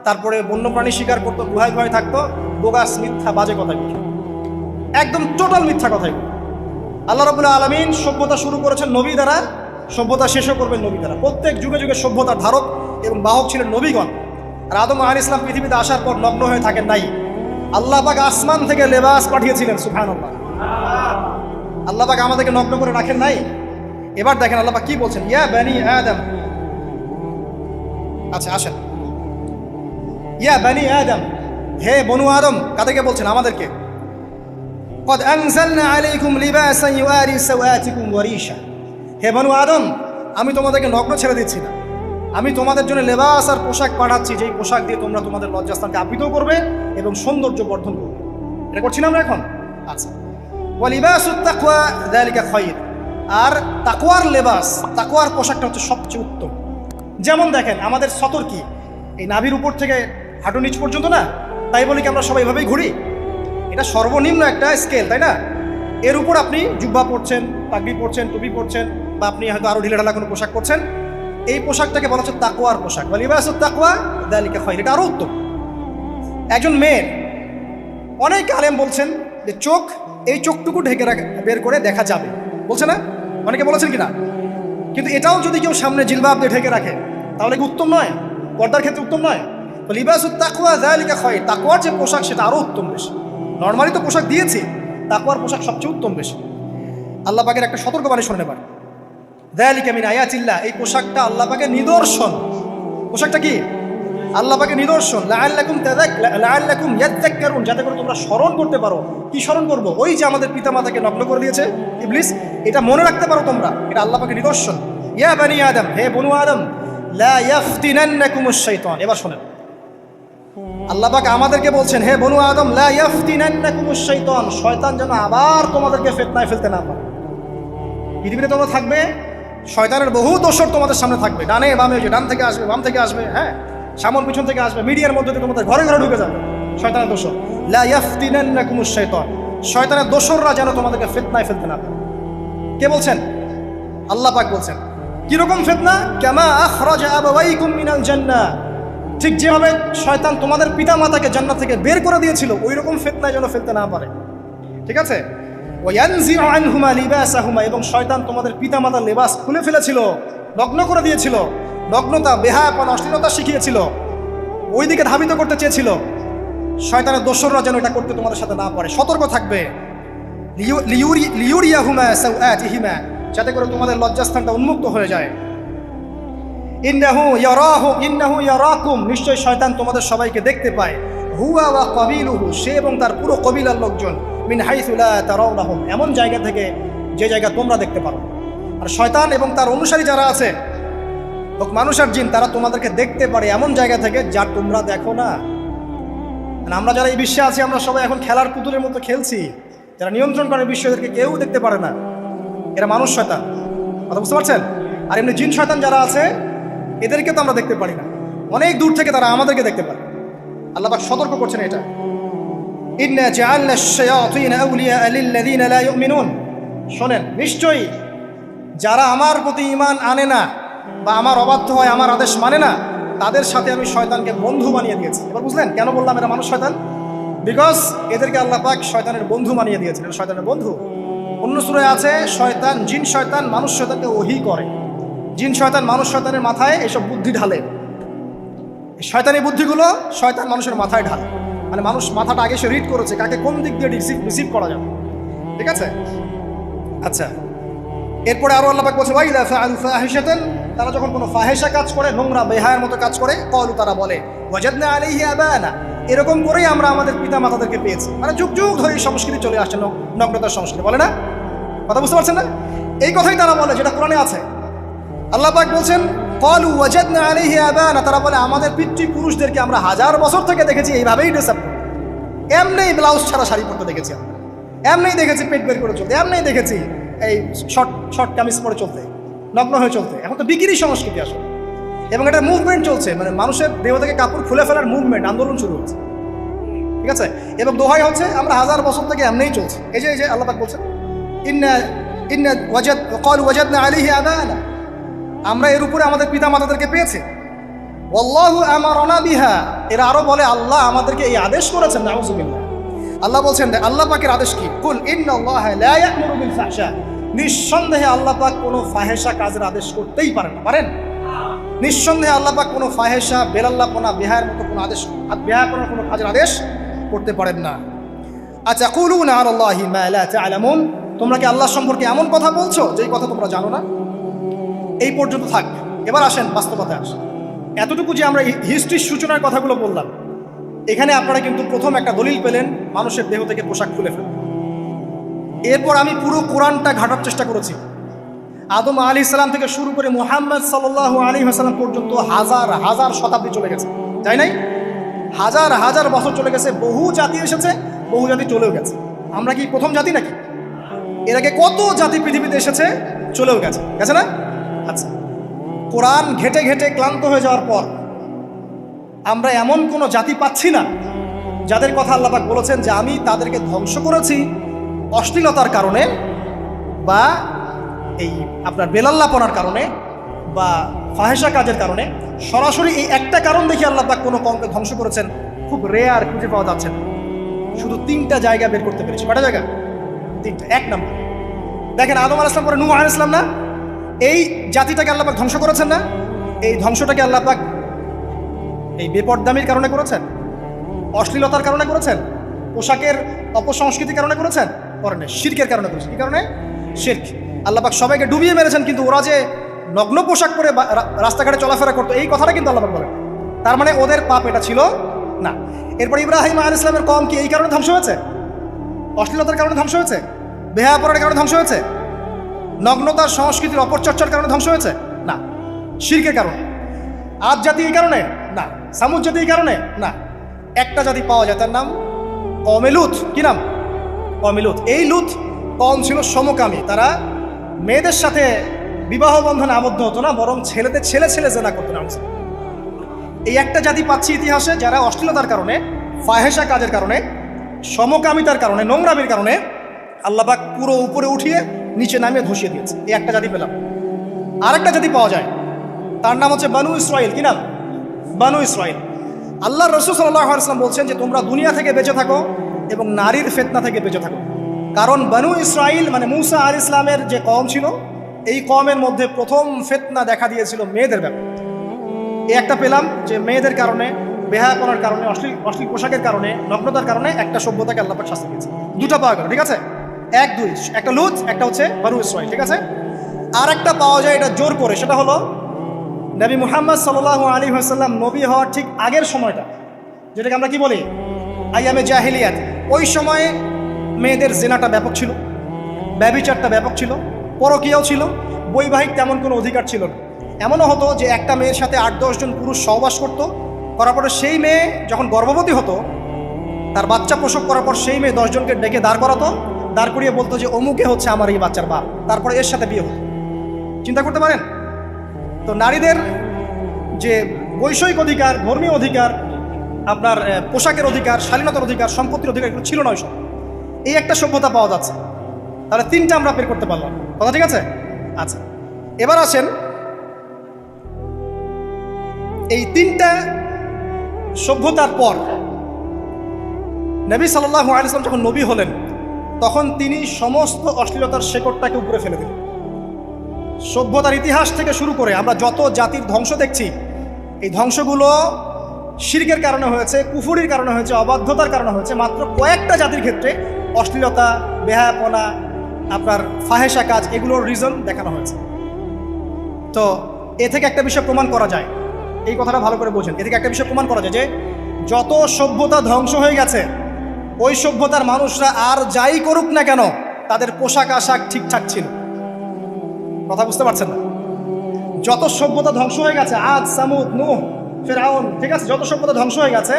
তারপরে বন্যপ্রাণী শিকার করতো, গুহায় গুহায় থাকতো। বোগাস, মিথ্যা, বাজে কথা, একদম টোটাল মিথ্যা কথাই। আল্লাহ রাব্বুল আলামিন সভ্যতা শুরু করেছেন নবী দ্বারা, সভ্যতা শেষও করবেন নবী দ্বারা। প্রত্যেক যুগে যুগে সভ্যতার ধারক এবং বাহক ছিলেন নবীগণ। আর আদম আলাইহিস সালাম পৃথিবীতে আসার পর নগ্ন হয়ে থাকেন নাই। আল্লাহ পাক আসমান থেকে লেবাস পাঠিয়েছিলেন। সুবহানাল্লাহ। আল্লাহ পাক আমাদেরকে নগ্ন করে রাখেন নাই। এবার দেখেন আল্লাহ পাক কি বলছেন, ইয়া বানি আদম। আচ্ছা আসেন, ইয়া বানি আদম, হে বনু আদম, কাদেরকে বলছেন? আমাদেরকে। قد أنزلنا عليكم لباسا يواري سوآتكم وريشا, হে বনু আদম, আমি তোমাদেরকে নগ্ন ছেড়ে দিচ্ছি না, আমি তোমাদের জন্য লেবাস আর পোশাক পাঠাচ্ছি, যেই পোশাক দিয়ে তোমরা তোমাদের লজ্জাস্থানকে আবৃত করবে এবং সৌন্দর্য বর্ধন করবে। এটা করছি না আমরা এখন? আচ্ছা, ওয়া লিবাসুত তাকওয়া যালিকা খায়র, আর তাকওয়ার লেবাস, তাকওয়ার পোশাকটা হচ্ছে সবচেয়ে উত্তম। যেমন দেখেন আমাদের সতর কি এই নাভির উপর থেকে হাঁটু নিচ পর্যন্ত না, তাই বলি কি আমরা সবাই এভাবেই ঘুরি? এটা সর্বনিম্ন একটা স্কেল, তাই না? এর উপর আপনি জুব্বা পরছেন, পাগড়ি পরছেন, টুপি পরছেন, বা আপনি হয়তো আরো ঢিলেঢালা কোনো পোশাক পরছেন, এই পোশাকটাকে বলা হচ্ছে তাকওয়ার পোশাক। ওয়া লিবাসুত তাকওয়া যালিকা খায়র, এটা আরো উত্তম। একজন মেয়ের, অনেক আলেম বলছেন যে চোখ, এই চোখটুকু ঢেকে বের করে দেখা যাবে, বলছে না? অনেকে বলেছেন কিনা? কিন্তু এটাও যদি কেউ সামনে জিলবাব দিয়ে ঢেকে রাখে তাহলে কি উত্তম নয়? পর্দার ক্ষেত্রে উত্তম নয়? তো লিবাসুত তাকওয়া যালিকা খায়র, তাকওয়ার যে পোশাক সেটা আরো উত্তম বেশি। নর্মালি তো পোশাক দিয়েছি, তাকওয়ার পোশাক সবচেয়ে উত্তম বেশি। আল্লাহ পাকের একটা সতর্কবাণী শোনেন এবার, যালিকা মিন আয়াতিল্লাহ, এই পোশাকটা আল্লাহ পাকের নিদর্শন। পোশাকটা কি? আল্লাহ পাকের নিদর্শন। লাআল্লাকুম ইয়াযাক্কারুন, যাতে করে তোমরা স্মরণ করতে পারো। কি স্মরণ করবো? ওই যে আমাদের পিতামাতাকে নগ্ন করে দিয়েছে ইবলিস, এটা মনে রাখতে পারো তোমরা, এটা আল্লাহ পাকের নিদর্শন। ইয়া বানি আদম, হে বনু আদম, লা ইয়াফতিনান্নাকুমুশ শাইতান। এবার শোনেন, আল্লাহ পাক আমাদেরকে বলছেন, হে বনু আদম, লা ইয়াফতিনান্নাকুমুশ শাইতান, শয়তান যেন আবার তোমাদেরকে ফিতনায় ফেলতে না পারে। পৃথিবীতে তোমরা থাকবে, শয়তানের বহু দোসর তোমাদের সামনে থাকবে, ডানে বামে, যে ডান থেকে আসবে, বাম থেকে আসবে, হ্যাঁ, সামন পিছন থেকে আসবে, মিডিয়ার মধ্যে দিয়ে তোমাদের ঘরে ঘরে ঢুকে যাবে শয়তানের দোসর। লা ইয়াফতিনান্নাকুমুশ শাইতান, শয়তানের দোসররা যেন তোমাদেরকে ফিতনায় ফেলতে না পারে। কে বলছেন? আল্লাহ পাক বলছেন। কিরকম ফিতনা? কামা আখরাজা আবাওয়াইকুম মিনাল জান্নাহ, ঠিক যেভাবে শয়তান তোমাদের পিতামাতাকে জান্নাত থেকে বের করে দিয়েছিল, ওই রকম ফিতনায় যেন ফেলতে না পারে। ঠিক আছে? ওয়ায়ানজিউ আনহুমা লিবাসাহুমা, এবং শয়তান তোমাদের পিতামাতার লেবাস খুলে ফেলেছিল, নগ্ন করে দিয়েছিল, নগ্নতা, বেহায়াপনা, অশ্লীলতা শিখিয়েছিল, ওই দিকে ধাবিত করতে চেয়েছিল। শয়তানের দোসররা যেন এটা করতে তোমাদের সাথে না পারে। সতর্ক থাকবে। লিউরিয়াহুমা সাওআতিহিমা, যাতে করে তোমাদের লজ্জাস্থানটা উন্মুক্ত হয়ে যায়। ইন্নাহু ইয়ারাকুম, নিশ্চয় শয়তান তোমাদের সবাইকে দেখতে পায়। হুয়া ওয়া কাবিলুহু, সে এবং তার পুরো কবিলার লোকজন, মিন হাইসু লা তারাউনাহুম, এমন জায়গা থেকে যে জায়গা তোমরা দেখতে পারো। আর শয়তান এবং তার অনুসারী যারা আছে, মানুষ আর জিন, তারা তোমাদেরকে দেখতে পারে এমন জায়গা থেকে যা তোমরা দেখো না। আমরা যারা এই বিশ্বে আছি আমরা সবাই এখন খেলার পুতুলের মতো খেলছি। যারা নিয়ন্ত্রণ করে বিশ্ব, এদেরকে কেউ দেখতে পারে না, এরা মানুষ শয়তান। কথা বুঝতে পারছেন? আর এমনি জিন শয়তান যারা আছে এদেরকে তো আমরা দেখতে পারি না, অনেক দূর থেকে তারা আমাদেরকে দেখতে পারে। আল্লাহ পাক সতর্ক করছেন এটা, ইন্না জাআলনা আশ-শায়াতিনা আউলিয়া লিল্লাযিনা লা ইউমিনুন। শোনেন, নিশ্চয়ই যারা আমার প্রতি ঈমান আনে না বা আমার অবাধ্য হয়, আমার আদেশ মানে না, তাদের সাথে আমি শয়তানকে বন্ধু বানিয়ে দিয়েছি। এবার বুঝলেন কেন বললাম এরা মানুষ শয়তান? বিকজ এদেরকে আল্লাহ পাক শয়তানের বন্ধু বানিয়ে দিয়েছেন। এটা শয়তানের বন্ধু। অন্য সূরায় আছে শয়তান, জিন শয়তান মানুষ শয়তানকে ওহী করে। জিন শয়তান মানুষ শয়তানের মাথায় এসব বুদ্ধি ঢালে। এই শয়তানি বুদ্ধিগুলো শয়তান মানুষের মাথায় ঢালে, মানে মানুষ মাথাটা আগে সে রিড করেছে কাকে কোন দিক দিয়ে রিসিভ করা যাবে। ঠিক আছে? আচ্ছা, এরপরে আরো আল্লাহ পাক বলছে ওয়াইদা ফাআলু ফাহিশাতান, তারা যখন কোনো ফাহেসা কাজ করে, নোংরা বেহায়ার মতো কাজ করে, ক্বালু, তারা বলে ওয়াজাদনা আলাইহি আবানা, এরকম করেই আমরা আমাদের পিতা মাতাদেরকে পেয়েছি। মানে যুগ যুগ ধরে এই সংস্কৃতি চলে আসছে, নগ্নতার সংস্কৃতি, বলে না? কথা বুঝতে পারছেন না? এই কথাই তারা বলে যেটা কোরআনে আছে। আল্লাহ পাক বলছেন ক্বালু ওয়াজাদনা আলাইহি আবানা, তারা বলে আমাদের পিতৃপুরুষদেরকে আমরা হাজার বছর থেকে দেখেছি এইভাবেই ড্রেস আপ করতে, এমনিই ব্লাউজ ছাড়া শাড়ি পরতে দেখেছি আমরা, এমনিই দেখেছি পেট বের করে চলতে, এমনিই দেখেছি এই শর্ট কামিজ পরে চলতে, নগ্ন হয়ে চলতে। এখন তো বিক্রি সংস্কৃতি আসলে, এবং এটা মুভমেন্ট চলছে, মানে মানুষের দেহ থেকে কাপড় খুলে ফেলার মুভমেন্ট, আন্দোলন শুরু হচ্ছে। ঠিক আছে? এবং দোহাই হচ্ছে আমরা হাজার বছর থেকে এমনিই চলছে। এই যে আল্লাহ পাক বলছেন ক্বালু ওয়াজাদনা আলাইহি আবানা, আমরা এর উপরে আমাদের পিতা মাতাদেরকে পেয়েছি। ওয়াল্লাহু আমারানা বিহা, এরা আরো বলে আল্লাহ আমাদেরকে এই আদেশ করেছেন। নাউযুবিল্লাহ। আল্লাহ বলছেন আল্লাহ পাকের আদেশ কি? কুল ইন্নাল্লাহা লা ইয়া'মুরু বিল ফাহশা, নিঃসন্দেহে আল্লাহ পাক কোনো ফাহেসা কাজের আদেশ করতেই পারেন না। পারেন? নিঃসন্দেহে আল্লাহ পাক কোনো ফাহেসা, বেলাল্লাপনা, বেহায়ার মতো কোনো আদেশ, বেহায়াপনার কোনো কাজের আদেশ করতে পারেন না। আচ্ছা, কুলুনা আলাল্লাহি মা লা তা'লামুন, তোমরা কি আল্লাহ সম্পর্কে এমন কথা বলছো যেই কথা তোমরা জানো না? এই পর্যন্ত থাক। এবার আসেন বাস্তবতায় আসেন। এতটুকু যে আমরা হিস্ট্রির সূচনার কথাগুলো বললাম, এখানে আপনারা কিন্তু প্রথম একটা দলিল পেলেন মানুষের দেহ থেকে পোশাক খুলে ফেলে। এরপর আমি পুরো কোরআনটা ঘাটার চেষ্টা করেছি। আদম আলাইহিস সালাম থেকে শুরু করে মুহাম্মদ সাল্লাল্লাহু আলাইহি ওয়াসাল্লাম পর্যন্ত হাজার হাজার শতাব্দী চলে গেছে, তাই নাই? হাজার হাজার বছর চলে গেছে, বহু জাতি এসেছে, বহু জাতি চলেও গেছে। আমরা কি প্রথম জাতি নাকি? এর আগে কত জাতি পৃথিবীতে এসেছে, চলেও গেছে, গেছে না? আচ্ছা, কোরআন ঘেটে ঘেটে ক্লান্ত হয়ে যাওয়ার পর আমরা এমন কোনো জাতি পাচ্ছি না যাদের কথা আল্লাহ পাক বলেছেন যে আমি তাদেরকে ধ্বংস করেছি অশ্লীলতার কারণে, বা এই আপনার বেলাল্লাপনার কারণে, বা ফাহেসা কাজের কারণে। সরাসরি এই একটা কারণ দেখে আল্লাহ পাক কোনো কমকে ধ্বংস করেছেন খুব রেয়ার, খুঁজে পাওয়া যাচ্ছে না। শুধু 3টা জায়গা বের করতে পেরেছি। কয়টা জায়গা? 3টা। 1 নম্বর, দেখেন আদম আলাইহিস সালাম পরে নূহ আলাইহিস সালাম না, এই জাতিটাকে আল্লাহ পাক ধ্বংস করেছেন না? এই ধ্বংসটাকে আল্লাহ পাক এই বেপরদামির কারণে করেছেন, অশ্লীলতার কারণে করেছেন, পোশাকের অপসংস্কৃতির কারণে করেছেন, করেন শিরকের কারণে করেছেন। কি কারণে? শিরক। আল্লাহ পাক সবাইকে ডুবিয়ে মেরেছেন, কিন্তু ওরা যে নগ্ন পোশাক পরে রাস্তাঘাটে চলাফেরা করতো, এই কথাটা কিন্তু আল্লাহ পাক বলেন। তার মানে ওদের পাপ এটা ছিল না। এরপর ইব্রাহিম আলাইহিস সালামের কওম কি এই কারণে ধ্বংস হয়েছে? অশ্লীলতার কারণে ধ্বংস হয়েছে? বেহায়াপনার কারণে ধ্বংস হয়েছে? নগ্নতার সংস্কৃতির অপচর্চার কারণে ধ্বংস হয়েছে? না। শিরকের কারণে। আদ জাতি এই কারণে? না। সামুদ জাতি এই কারণে? না। একটা জাতি পাওয়া যায়, তার নাম কওমে লূত। কি নাম? কওমে লূত। এই লূত কওম ছিল সমকামী, তারা মেয়েদের সাথে বিবাহ বন্ধনে আবদ্ধ হতো না, বরং ছেলেদের ছেলে ছেলে জেনা করতো না। এই একটা জাতি পাচ্ছি ইতিহাসে যারা অশ্লীলতার কারণে, ফাহেসা কাজের কারণে, সমকামিতার কারণে, নোংরামির কারণে আল্লাহ পাক পুরো উপরে উঠিয়ে নিচে নামিয়ে ধসিয়ে দিয়েছে। এই একটা জাতি পেলাম। আর একটা জাতি পাওয়া যায়, তার নাম হচ্ছে বানু ইসরাইল। কি নাম? বানু ইসরাইল। আল্লাহ রাসূল সাল্লাল্লাহু আলাইহি ওয়াসাল্লাম বলছেন যে তোমরা দুনিয়া থেকে বেঁচে থাকো এবং নারীর ফিতনা থেকে বেঁচে থাকো। কারণ বানু ইসরাইল মানে মূসা আলাইহিস সালামের যে কওম ছিল, এই কওমের মধ্যে প্রথম ফিতনা দেখা দিয়েছিল মেয়েদের ব্যাপারে। এই একটা পেলাম যে মেয়েদের কারণে, বেহায়াপনার কারণে, অশ্লীল পোশাকের কারণে, নগ্নতার কারণে একটা সভ্যতাকে আল্লাহ পাক শাস্তি দিয়েছে। 2টা পাওয়া গেল। ঠিক আছে? 1 2, একটা লূত, একটা হচ্ছে বানু ইসরাইল। ঠিক আছে? আর একটা পাওয়া যায় এটা জোর করে, সেটা হলো নবী মুহাম্মদ সাল্লাল্লাহু আলাইহি ওয়াসাল্লাম নবী হওয়ার ঠিক আগের সময়টা, যেটাকে আমরা কি বলি আইয়ামে জাহিলিয়াত। ওই সময়ে মেয়েদের জিনাটা ব্যাপক ছিল, ব্যভিচারটা ব্যাপক ছিল, পরকীয়াও ছিল, বৈবাহিক তেমন কোনো অধিকার ছিল না। এমনও হতো যে একটা মেয়ের সাথে 8-10 জন পুরুষ সহবাস করতো, করার পরে সেই মেয়ে যখন গর্ভবতী হতো তার বাচ্চা প্রসব করার পর সেই মেয়ে 10 জনকে ডেকে দাঁড় করাতো, দাঁড় করিয়ে বলতো যে অমুকে হচ্ছে আমার এই বাচ্চার বাপ, তারপরে এর সাথে বিয়ে হতো। চিন্তা করতে পারেন? তো নারীদের যে বৈষয়িক অধিকার, ধর্মীয় অধিকার, আপনার পোশাকের অধিকার, শালীনতার অধিকার, সম্পত্তির অধিকার, এগুলো ছিল না ওই সব। এই একটা সভ্যতা পাওয়া যাচ্ছে, তাহলে 3টা আমরা বের করতে পারলাম। কথা ঠিক আছে? আচ্ছা, এবার আসেন এই 3টা সভ্যতার পর নবী সাল্লাল্লাহু আলাইহি ওয়াসাল্লাম যখন নবী হলেন, তখন তিনি সমস্ত অশ্লীলতার শেকড়টাকে উপরে ফেলে দিলেন। সভ্যতার ইতিহাস থেকে শুরু করে আমরা যত জাতির ধ্বংস দেখছি, এই ধ্বংসগুলো শিরকের কারণে হয়েছে, কুফরির কারণে হয়েছে, অবাধ্যতার কারণে হয়েছে। মাত্র কয়েকটা জাতির ক্ষেত্রে অশ্লীলতা, বেহায়াপনা, আপনার ফাহেসা কাজ, এগুলোর রিজন দেখানো হয়েছে। তো এ থেকে একটা বিষয় প্রমাণ করা যায়, এই কথাটা ভালো করে বোঝেন। এ থেকে একটা বিষয় প্রমাণ করা যায় যে যত সভ্যতা ধ্বংস হয়ে গেছে, ওই সভ্যতার মানুষরা আর যাই করুক না কেন, তাদের পোশাক আশাক ঠিকঠাক ছিল। কথা বুঝতে পারছেন না? যত সভ্যতা ধ্বংস হয়ে গেছে, আদ, সামুদ, নূহ, ফিরআউন, ঠিক আছে, যত সভ্যতা ধ্বংস হয়ে গেছে,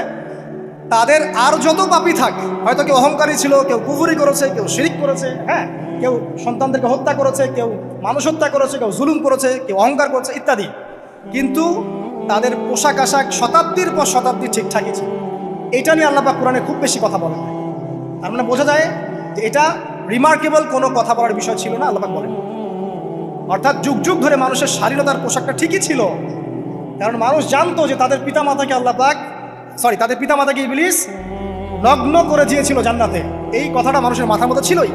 তাদের আর যত পাপী থাক, হয়তো কেউ অহংকারী ছিল, কেউ কুফরি করেছে, কেউ শিরিক করেছে, হ্যাঁ, কেউ সন্তানদেরকে হত্যা করেছে, কেউ মানুষ হত্যা করেছে, কেউ জুলুম করেছে, কেউ অহংকার করেছে ইত্যাদি, কিন্তু তাদের পোশাক আশাক শতাব্দীর পর শতাব্দী ঠিকঠাকই ছিল। এটা নিয়ে আল্লাহ পাক কোরআনে খুব বেশি কথা বলেন। তার মানে বোঝা যায় যে এটা রিমার্কেবল কোনো কথা বলার বিষয় ছিল না, আল্লাহ পাক বলেন। অর্থাৎ যুগ যুগ ধরে মানুষের শালীনতার পোশাকটা ঠিকই ছিল, কারণ মানুষ জানতো যে তাদের পিতামাতাকে তাদের পিতামাতাকে ইবলিস নগ্ন করে দিয়েছিল জান্নাতে। এই কথাটা মানুষের মাথার মধ্যে ছিলই,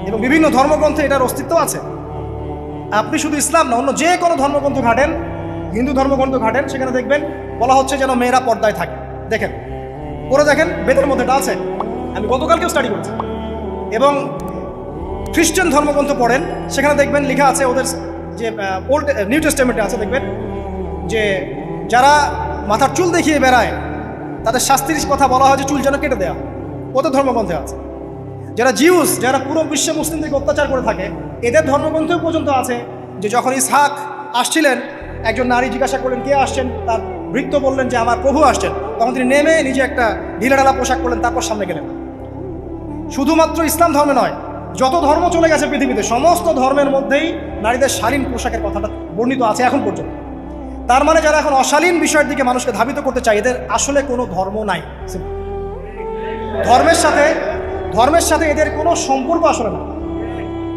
এবং বিভিন্ন ধর্মগ্রন্থে এটার অস্তিত্ব আছে। আপনি শুধু ইসলাম না, অন্য যে কোনো ধর্মগ্রন্থ ঘাটেন, হিন্দু ধর্মগ্রন্থ ঘাটেন, সেখানে দেখবেন বলা হচ্ছে যেন মেয়েরা পর্দায় থাকে। দেখেন, পরে দেখেন, বেদের মধ্যে এটা আছে। আমি গতকালকেও স্টাডি করছি। এবং খ্রিস্টান ধর্মগ্রন্থ পড়েন, সেখানে দেখবেন লেখা আছে, ওদের যে ওল্ড নিউ টেস্টামেন্টে আছে, দেখবেন যে যারা মাথার চুল দেখিয়ে বেড়ায়, তাদের শাস্তির কথা বলা হয় যে চুল যেন কেটে দেওয়া। ওদের ধর্মগ্রন্থে আছে। যারা জিউস, যারা পুরো বিশ্বে মুসলিমদেরকে অত্যাচার করে থাকে, এদের ধর্মগ্রন্থেও পর্যন্ত আছে যে যখন ইসহাক আসছিলেন, একজন নারী জিজ্ঞাসা করলেন কে আসছেন, তার ভৃত্য বললেন যে আমার প্রভু আসছেন, তখন তিনি নেমে নিজে একটা ঢিলাঢালা পোশাক করলেন, তারপর সামনে গেলেন। শুধুমাত্র ইসলাম ধর্মে নয়, যত ধর্ম চলে গেছে পৃথিবীতে, সমস্ত ধর্মের মধ্যেই নারীদের শালীন পোশাকের কথাটা বর্ণিত আছে এখন পর্যন্ত। তার মানে যারা এখন অশালীন বিষয়ের দিকে মানুষকে ধাবিত করতে চায়, এদের আসলে কোনো ধর্ম নাই। ধর্মের সাথে এদের কোনো সম্পর্ক আসলে না।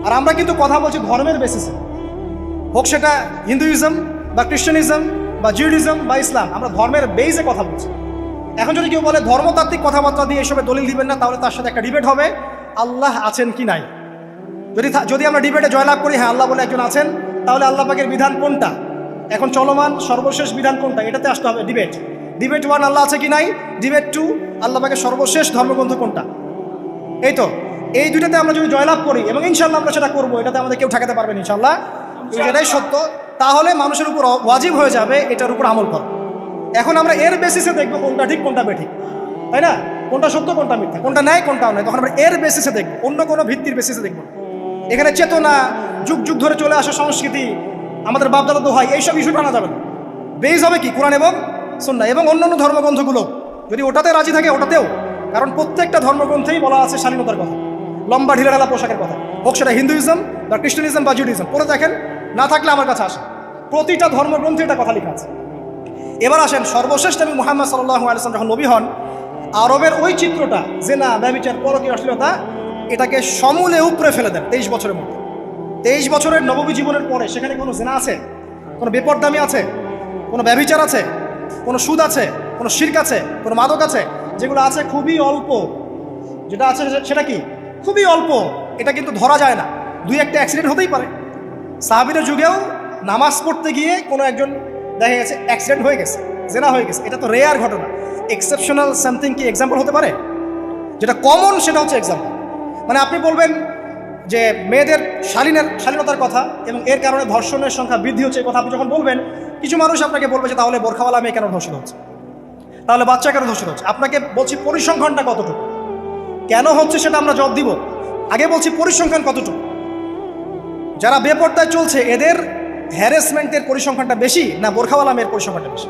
আর আমরা কিন্তু কথা বলছি ধর্মের বেসিসে, হোক সেটা হিন্দুইজম বা খ্রিস্টানিজম বা জিউডিজম বা ইসলাম, আমরা ধর্মের বেসে কথা বলছি। এখন যদি কেউ বলে ধর্মতাত্ত্বিক কথাবার্তা দিয়ে এসবে দলিল দিবেন না, তাহলে তার সাথে একটা ডিবেট হবে আল্লাহ আছেন কি নাই। যদি আমরা ডিবেটে জয়লাভ করি, হ্যাঁ আল্লাহ বলে একজন আছেন, তাহলে আল্লাহ পাকের বিধান কোনটা, এখন চলমান সর্বশেষ বিধান কোনটা, এটাতে আসতে হবে ডিবেট। ডিবেট 1 আল্লাহ আছে কি নাই, ডিবেট 2 আল্লাহ পাকের সর্বশেষ ধর্মগ্রন্থ কোনটা। এই তো, এই দুইটাতে আমরা যদি জয়লাভ করি, এবং ইনশাল্লাহ আমরা সেটা করবো, এটাতে আমাদের কেউ ঠেকাতে পারবেন ইনশাল্লাহ, যেটাই সত্য, তাহলে মানুষের উপর ওয়াজিব হয়ে যাবে এটার উপর আমল করা। এখন আমরা এর বেসিসে দেখবো কোনটা ঠিক কোনটা বেঠিক, তাই না, কোনটা সত্য কোনটা মিথ্যা, কোনটা ন্যায় কোনটা অন্যায়, তখন আমরা এর বেসিসে দেখবো, অন্য কোনো ভিত্তির বেসিসে দেখবো। এখানে চেতনা, যুগ যুগ ধরে চলে আসা সংস্কৃতি, আমাদের বাপদাদা দোহাই, এইসব ইস্যু টানা যাবে না। বেস হবে কি, কোরআন এবং সুন্নাহ, এবং অন্যান্য ধর্মগ্রন্থগুলো যদি ওটাতে রাজি থাকে ওটাতেও, কারণ প্রত্যেকটা ধর্মগ্রন্থেই বলা আছে শালীনতার কথা, লম্বা ঢিলাঢালা পোশাকের কথা, হোক সেটা হিন্দুইজম বা খ্রিস্টানিজম বা জুডিজম। পরে দেখেন, না থাকলে আমার কাছে আসে, প্রতিটা ধর্মগ্রন্থে এটা কথা লেখা আছে। এবার আসেন, সর্বশেষ নবী মুহাম্মদ সাল্লাল্লাহু আলাইহি ওয়াসাল্লাম যখন নবী হন, আরবের ওই চিত্রটা, জেনা, ব্যভিচার, পরকীয়া, অশ্লীলতা, এটাকে সমূলে উপরে ফেলে দেন 23 বছরের মধ্যে। 23 বছরের নববী জীবনের পরে সেখানে কোনো জেনা আছে, কোনো বেপরদামি আছে, কোনো ব্যভিচার আছে, কোনো সুদ আছে, কোনো শিরক আছে, কোনো মাদক আছে, যেগুলো আছে খুবই অল্প, যেটা আছে সেটা কি খুবই অল্প, এটা কিন্তু ধরা যায় না। 2-1টা অ্যাক্সিডেন্ট হতেই পারে। সাহাবীদের যুগেও নামাজ পড়তে গিয়ে কোনো একজন দেখা গেছে অ্যাক্সিডেন্ট হয়ে গেছে, জেনা হয়ে গেছে, এটা তো রেয়ার ঘটনা। এক্সেপশনাল সামথিং কি এক্সাম্পল হতে পারে? যেটা কমন সেটা হচ্ছে এক্সাম্পল। মানে আপনি বলবেন যে মেয়েদের শালীনতার কথা এবং এর কারণে ধর্ষণের সংখ্যা বৃদ্ধি হচ্ছে, কথা আপনি যখন বলবেন, কিছু মানুষ আপনাকে বলবে যে তাহলে বোরখাওয়ালা মেয়ে কেন ধর্ষণ হচ্ছে, তাহলে বাচ্চা কেন ধর্ষণ হচ্ছে। আপনাকে বলছি পরিসংখ্যানটা কতটুকু, কেন হচ্ছে সেটা আমরা জবাব দিব। আগে বলছি পরিসংখ্যান কতটুকু। যারা বেপর্দায় চলছে এদের হ্যারাসমেন্টের পরিসংখ্যানটা বেশি না বোরখাওয়ালা মেয়ের পরিসংখ্যানটা বেশি?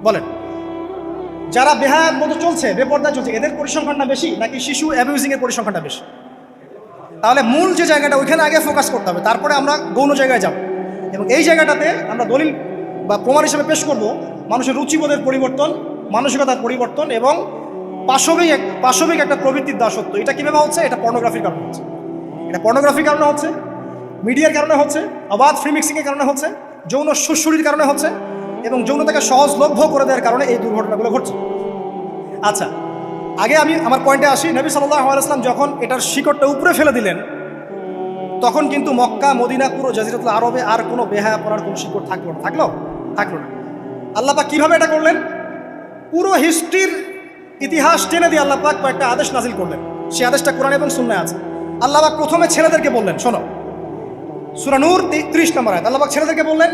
বলেন। যারা বেহায়ার মতো চলছে, বেপর্দায় চলছে, এদের পরিসংখ্যানটা বেশি নাকি শিশু অ্যাবিউজিংয়ের পরিসংখ্যানটা বেশি? তাহলে মূল যে জায়গাটা ওইখানে আগে ফোকাস করতে হবে, তারপরে আমরা গৌণ জায়গায় যাব। এবং এই জায়গাটাতে আমরা দলিল বা প্রমাণ হিসেবে পেশ করব মানুষের রুচিবোধের পরিবর্তন, মানসিকতার পরিবর্তন এবং পাশবিক একটা প্রবৃত্তির দাসত্ব। এটা কীভাবে হচ্ছে? এটা পর্নোগ্রাফির কারণে হচ্ছে, এটা পর্নোগ্রাফির কারণে হচ্ছে, মিডিয়ার কারণে হচ্ছে, অবাধ ফ্রি মিক্সিংয়ের কারণে হচ্ছে, যৌন সুশ্রুতির কারণে হচ্ছে এবং যৌনতাকে সহজলভ্য করে দেওয়ার কারণে এই দুর্ঘটনাগুলো ঘটছে। আচ্ছা, আগে আমি আমার পয়েন্টে আসি। নবী সাল্লাল্লাহু আলাইহি ওয়াসাল্লাম যখন এটার শিকড়টা উপরে ফেলে দিলেন, তখন কিন্তু মক্কা, মদিনা, পুরো জাজিরাতুল আরবে আর কোনো বেহায়াপনার কোনো শিকড় থাকলো না। আল্লাহ পাক কীভাবে এটা করলেন? পুরো হিস্ট্রির ইতিহাস টেনে দিয়ে আল্লাহ পাক কয়েকটা আদেশ নাজিল করলেন। সেই আদেশটা কোরআন এবং সুন্নাহে আছে। আল্লাহ পাক প্রথমে ছেলেদেরকে বললেন, শোনো, সূরা নূর 30 নম্বর আয়াত। আল্লাহ পাক ছেলেদেরকে বললেন,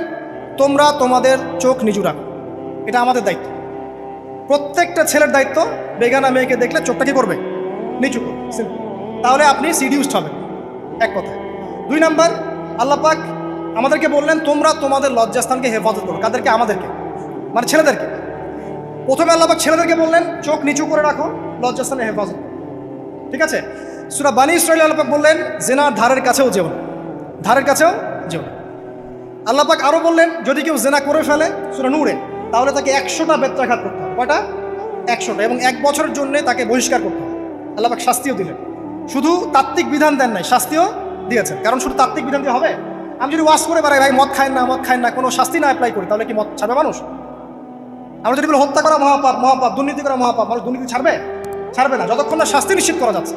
তোমরা তোমাদের চোখ নিচু রাখো। এটা আমাদের দায়িত্ব, প্রত্যেকটা ছেলের দায়িত্ব। বেগানা মেয়েকে দেখলে চোখটা কি করবে? নিচু করবে, সিম্পল। তাহলে আপনি সিডিউসড হবেন, এক কথায়। 2 নাম্বার, আল্লাহ পাক আমাদেরকে বললেন, তোমরা তোমাদের লজ্জাস্থানকে হেফাজত করো। কাদেরকে? আমাদেরকে, মানে ছেলেদেরকে। প্রথমে আল্লাহ পাক ছেলেদেরকে বললেন, চোখ নিচু করে রাখো, লজ্জাস্থানে হেফাজত করো। ঠিক আছে? সূরা বানী ইসরাঈল আল্লাহ পাক বললেন, জেনার ধারের কাছেও যেও না, ধারের কাছেও যেও না। আল্লাহ পাক আরও বললেন, যদি কেউ জেনা করে ফেলে, সূরা নূরে, তাহলে তাকে 100টা বেত্রাঘাত করতে হবে। কয়টা? 100টা। এবং 1 বছরের জন্য তাকে বহিষ্কার করতে হবে। আল্লাহ পাক শাস্তিও দিলেন, শুধু তাত্ত্বিক বিধান দেন নাই, শাস্তিও দিয়েছেন। কারণ শুধু তাত্ত্বিক বিধান দিয়ে হবে? আমি যদি ওয়াজ করে বেড়াই, ভাই মদ খায় না, কোনো শাস্তি না অ্যাপ্লাই করি, তাহলে কি মদ ছাড়বে মানুষ? আমরা যদি বলি হত্যা করা মহাপাপ, দুর্নীতি করা মহাপাপ, মানুষ দুর্নীতি ছাড়বে না যতক্ষণ না শাস্তি নিশ্চিত করা যাচ্ছে।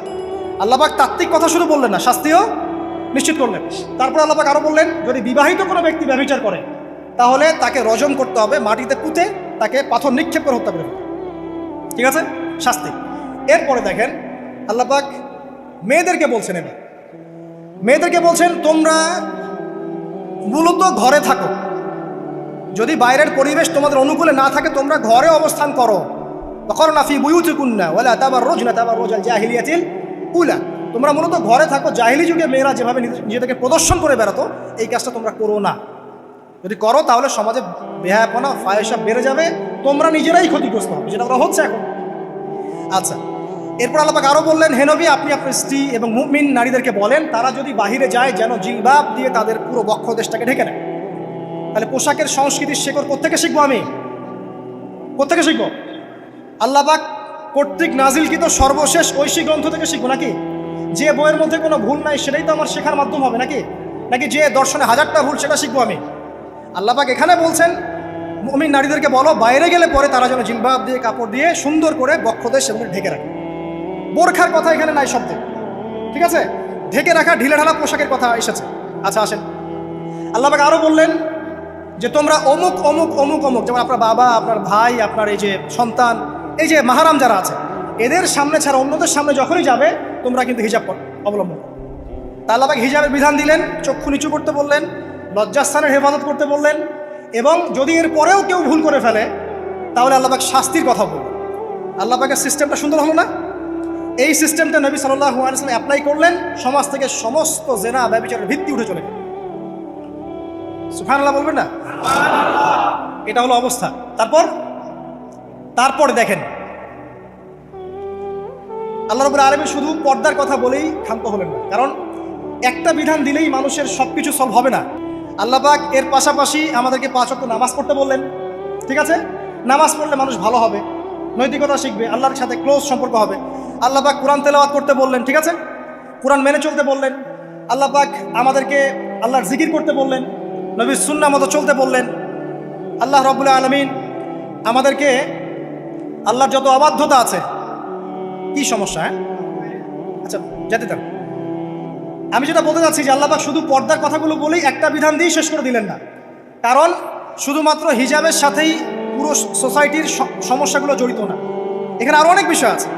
আল্লাহ পাক তাত্ত্বিক কথা শুধু বললেন না, শাস্তিও নিশ্চিত করলেন। তারপর আল্লাহ পাক আরও বললেন, যদি বিবাহিত কোনো ব্যক্তি ব্যভিচার করে, তাহলে তাকে রজম করতে হবে, মাটিতে পুঁতে তাকে পাথর নিক্ষেপ করে হত্যা করে ফেলতে। ঠিক আছে? শাস্তি। এরপরে দেখেন আল্লাহ পাক মেয়েদেরকে বলছেন, মেয়েদেরকে বলছেন, তোমরা মূলত ঘরে থাকো। যদি বাইরের পরিবেশ তোমাদের অনুকূলে না থাকে, তোমরা ঘরে অবস্থান করো। ওয়াকরনা ফি বুয়ুতিকুন্না ওয়ালা তাবাররুজনা তাবাররুজাল জাহিলিয়াতিল উলা। তোমরা মূলত ঘরে থাকো। জাহিলি যুগে মেয়েরা যেভাবে নিজেদেরকে প্রদর্শন করে বেড়াতো, এই কাজটা তোমরা করো না। যদি করো তাহলে সমাজে বেহায়াপনা, ফায়সা বেড়ে যাবে, তোমরা নিজেরাই ক্ষতিগ্রস্ত হবে, যেটা ওরা হচ্ছে এখন। আচ্ছা, এরপর আল্লাহ পাক আরও বললেন, হে নবী, আপনি আপনার স্ত্রী এবং মুমিন নারীদেরকে বলেন, তারা যদি বাহিরে যায় যেন জিলবাব দিয়ে তাদের পুরো বক্ষ দেশটাকে ঢেকে নেয়। তাহলে পোশাকের সংস্কৃতির শেকড় কোত্থেকে শিখবো? আমি কোত্থেকে শিখবো? আল্লাহ পাক কর্তৃক নাজিলকৃত সর্বশেষ ঐশী গ্রন্থ থেকে শিখবো নাকি? যে বইয়ের মধ্যে কোনো ভুল নাই সেটাই তো আমার শেখার মাধ্যম হবে নাকি যে দর্শনে 1000টা ভুল সেটা শিখবো আমি? আল্লাহ পাক এখানে বলছেন, মুমিন নারীদেরকে বলো, বাইরে গেলে পরে তারা যেন জিলবাব দিয়ে, কাপড় দিয়ে সুন্দর করে বক্ষদেশ এবং ঢেকে রাখে। বোরখার কথা এখানে নাই শব্দে। ঠিক আছে? ঢেকে রাখা, ঢিলেঢালা পোশাকের কথা এসেছে। আচ্ছা, আসেন, আল্লাহ পাক আরও বললেন যে তোমরা অমুক অমুক অমুক অমুক, যেমন আপনার বাবা, আপনার ভাই, আপনার এই যে সন্তান, এই যে মাহারাম যারা আছে, এদের সামনে ছাড়া অন্যদের সামনে যখনই যাবে, তোমরা কিন্তু হিজাব অবলম্বন করো। তা আল্লাহ পাক হিজাবের বিধান দিলেন, চক্ষু নিচু করতে বললেন, লজ্জাস্থানের হেফাজত করতে বললেন, এবং যদি এর পরেও কেউ ভুল করে ফেলে, তাহলে আল্লাহ পাক শাস্তির কথা বললেন। আল্লাহ পাকের সিস্টেমটা সুন্দর হলো না? এই সিস্টেমটা নবী সাল্লাল্লাহু আলাইহি ওয়াসাল্লাম অ্যাপ্লাই করলেন, সমাজ থেকে সমস্ত জেনা ব্যভিচারের ভিত্তি উঠে চলে গেল। সুবহানাল্লাহ বলবেন না? এটা হলো অবস্থা। তারপরে দেখেন, আল্লাহ রাব্বুল আলামিন শুধু পর্দার কথা বলেই ক্ষান্ত হলেন না, কারণ একটা বিধান দিলেই মানুষের সব কিছু সলভ হবে না। আল্লাহ পাক এর পাশাপাশি আমাদেরকে 5 ওয়াক্ত নামাজ পড়তে বললেন। ঠিক আছে? নামাজ পড়লে মানুষ ভালো হবে, নৈতিকতা শিখবে, আল্লাহর সাথে ক্লোজ সম্পর্ক হবে। আল্লাহ পাক কোরআন তেলাওয়াত করতে বললেন। ঠিক আছে? কোরআন মেনে চলতে বললেন। আল্লাহ পাক আমাদেরকে আল্লাহর জিকির করতে বললেন, নবীর সুন্নাহ মতো চলতে বললেন। আল্লাহ রাব্বুল আলামিন আমাদেরকে আল্লাহর যত অবাধ্যতা আছে, কি সমস্যা? আচ্ছা, যেতে থাক। আমি যেটা বলতে চাচ্ছি যে আল্লাহ পাক শুধু পর্দার কথাগুলো বলেই একটা বিধান দিয়ে শেষ করে দিলেন না, কারণ শুধুমাত্র হিজাবের সাথেই পুরো সোসাইটির সমস্যাগুলো জড়িত না, এখানে আরও অনেক বিষয় আছে।